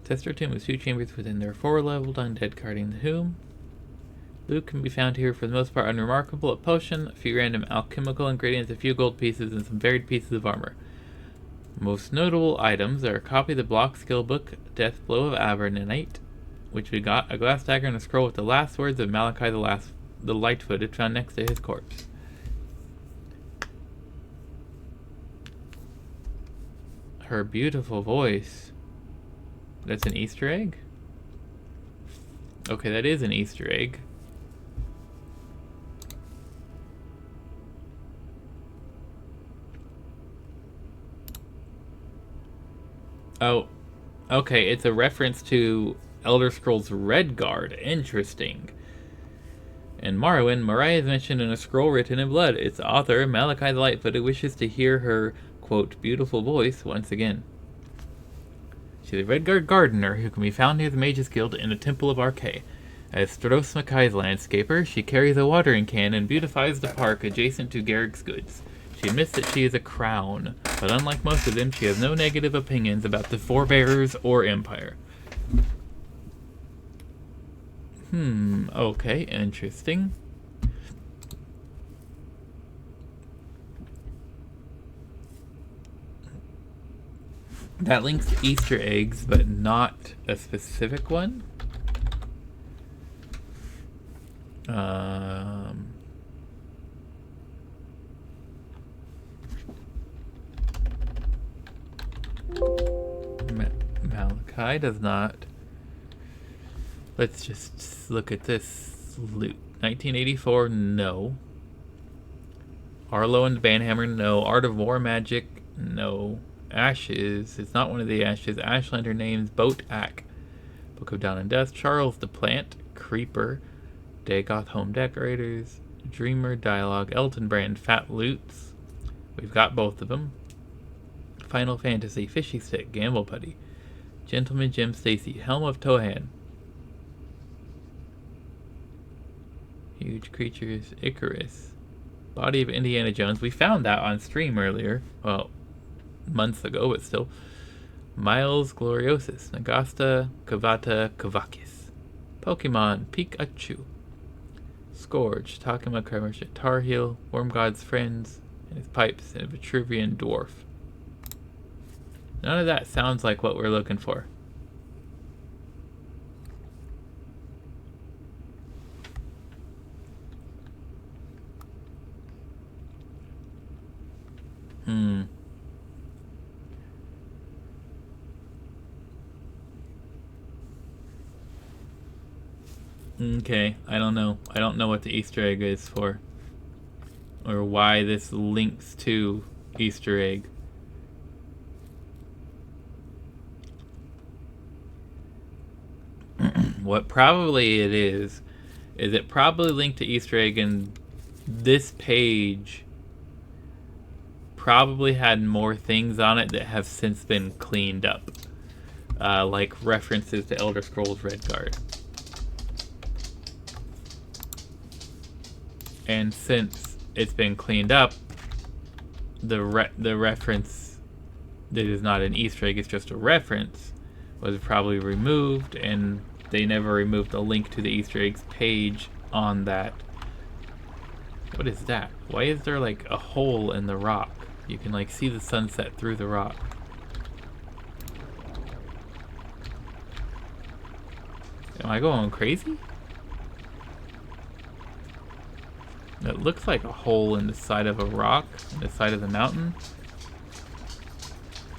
Ancestral Tomb is 2 chambers within their 4-leveled undead guarding the tomb. Loot can be found here for the most part unremarkable: a potion, a few random alchemical ingredients, a few gold pieces, and some varied pieces of armor. Most notable items are a copy of the block skill book, Death Blow of Avernite, which we got, a glass dagger, and a scroll with the last words of Malachi the Light-Footed found next to his corpse. Her beautiful voice. That's an Easter egg? Okay, that is an Easter egg. Oh, okay, it's a reference to Elder Scrolls Redguard. Interesting. In Morrowind, Mariah is mentioned in a scroll written in blood. Its author, Malachi the Lightfooted, wishes to hear her, quote, beautiful voice once again. She's a Redguard gardener who can be found near the Mages Guild in a Temple of Arkay. As Stros Mackay's landscaper, she carries a watering can and beautifies the park adjacent to Garrick's goods. She admits that she is a crown, but unlike most of them, she has no negative opinions about the Forebearers or Empire. Okay, interesting. That links to Easter eggs, but not a specific one. Malachi does not. Let's just look at this loot. 1984, no. Arlo and the Banhammer, no. Art of War Magic, no. Ashes, it's not one of the Ashes. Ash Lantern names, Boat Ack. Book of Dawn and Death, Charles the Plant, Creeper, Dagoth Home Decorators, Dreamer, Dialogue, Elton Brand, Fat Loots. We've got both of them. Final Fantasy, Fishy Stick, Gamble Putty, Gentleman Jim Stacy, Helm of Tohan. Huge creatures. Icarus. Body of Indiana Jones. We found that on stream earlier. Well, months ago, but still. Miles Gloriosus. Nagasta Kavata Kavakis. Pokemon. Pikachu. Scourge. Takuma Kermish. Tar Heel. Worm God's Friends. And his pipes. And a Vitruvian Dwarf. None of that sounds like what we're looking for. Okay, I don't know. I don't know what the Easter egg is for. Or why this links to Easter egg. What probably it is it probably linked to Easter egg, and this page probably had more things on it that have since been cleaned up. Like references to Elder Scrolls Redguard. And since it's been cleaned up, the reference that is not an Easter egg, it's just a reference, was probably removed, and they never removed the link to the Easter eggs page on that. What is that? Why is there like a hole in the rock? You can like see the sunset through the rock. Am I going crazy? It looks like a hole in the side of a rock, in the side of the mountain.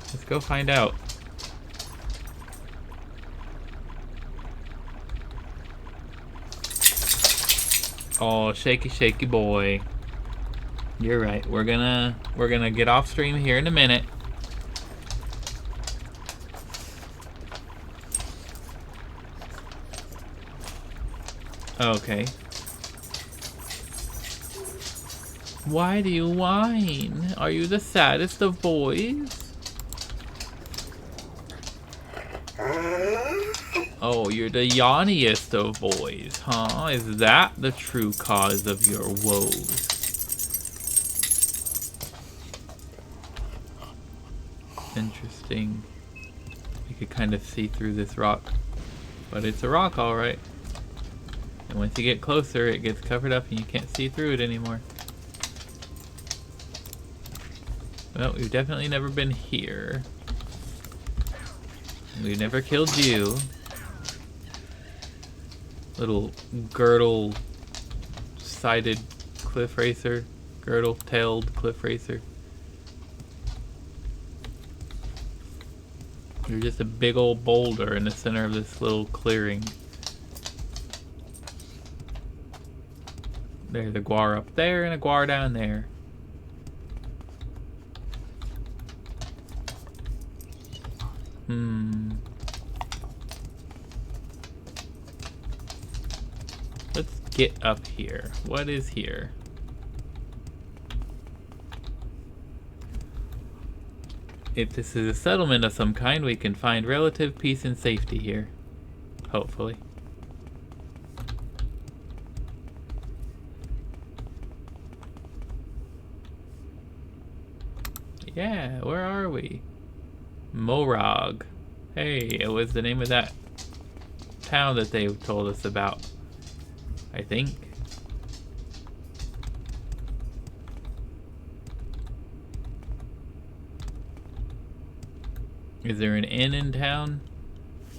Let's go find out. Oh, shaky, shaky boy. You're right. We're gonna get off stream here in a minute. Okay. Why do you whine? Are you the saddest of boys? Oh, you're the yawniest of boys, huh? Is that the true cause of your woes? Interesting. You could kind of see through this rock. But it's a rock, alright. And once you get closer, it gets covered up and you can't see through it anymore. Well, we've definitely never been here. We've never killed you. Little girdle-sided cliff racer. Girdle-tailed cliff racer. You're just a big old boulder in the center of this little clearing. There's a guar up there and a guar down there. Let's get up here. What is here? If this is a settlement of some kind, we can find relative peace and safety here. Hopefully. Yeah, where are we? Morag. Hey, it was the name of that town that they told us about, I think. Is there an inn in town?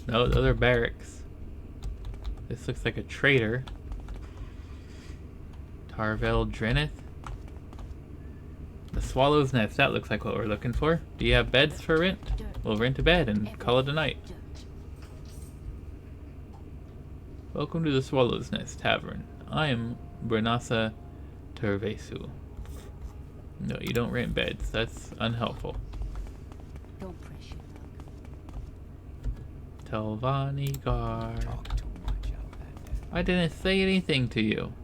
No, those are barracks. This looks like a trader. Tarvel Drenith. The Swallow's Nest, that looks like what we're looking for. Do you have beds for rent? We'll rent a bed and call it a night. Welcome to the Swallow's Nest Tavern. I am Brenasa Tervesu. No, you don't rent beds. That's unhelpful. Don't pressure. Telvani Guard. I didn't say anything to you.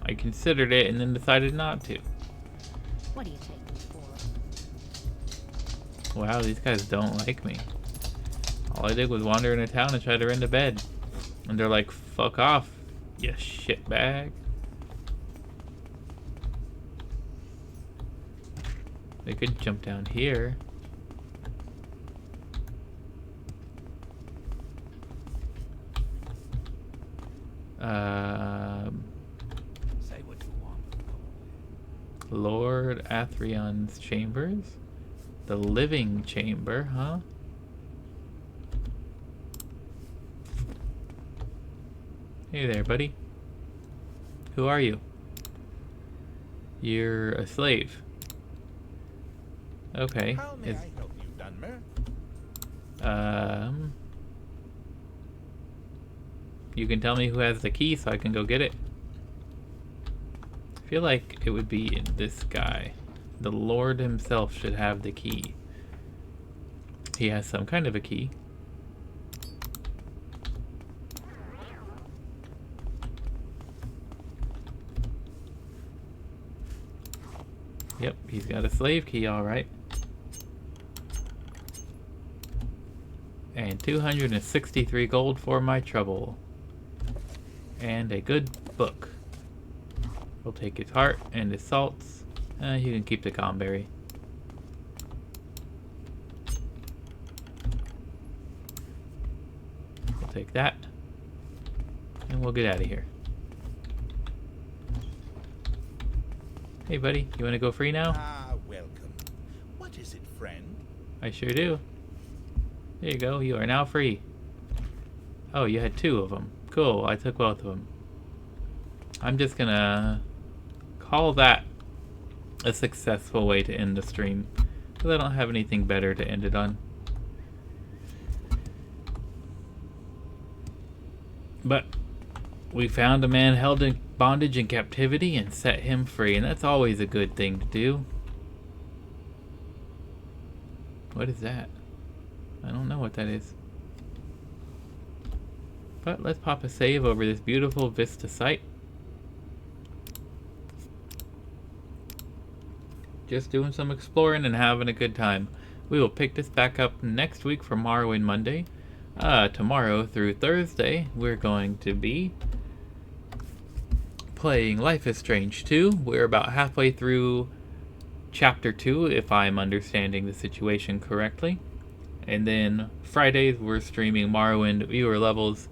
I considered it and then decided not to. What do you take me for? Wow, these guys don't like me. All I did was wander into town and try to rent a bed. And they're like, fuck off, you shitbag. We could jump down here. Say what you want. Lord Athrion's chambers? The living chamber, huh? Hey there, buddy. Who are you? You're a slave. Okay. How may Is- I help you, Dunmer? You can tell me who has the key so I can go get it. I feel like it would be this guy. The Lord himself should have the key. He has some kind of a key. Yep, he's got a slave key, alright. And 263 gold for my trouble. And a good book. We'll take his heart and his salts. You can keep the comberry. We'll take that. And we'll get out of here. Hey buddy, you want to go free now? Ah, welcome. What is it, friend? I sure do. There you go, you are now free. Oh, you had 2 of them. Cool, I took both of them. I'm just gonna call that a successful way to end the stream, because I don't have anything better to end it on. But we found a man held in bondage and captivity and set him free, and that's always a good thing to do. What is that? I don't know what that is. But let's pop a save over this beautiful vista site. Just doing some exploring and having a good time. We will pick this back up next week for Morrowind Monday. Tomorrow through Thursday, we're going to be playing Life is Strange 2. We're about halfway through Chapter 2, if I'm understanding the situation correctly. And then Fridays, we're streaming Morrowind viewer levels.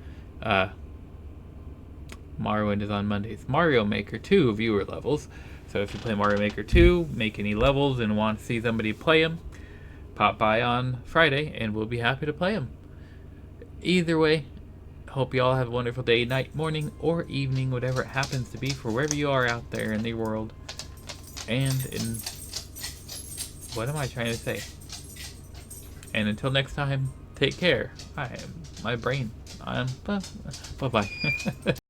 Morrowind is on Mondays. Mario Maker 2 viewer levels. So if you play Mario Maker 2, make any levels and want to see somebody play them, pop by on Friday and we'll be happy to play them. Either way, hope you all have a wonderful day, night, morning, or evening, whatever it happens to be for wherever you are out there in the world. And in... what am I trying to say? And until next time, take care. I am my brain. Bye-bye.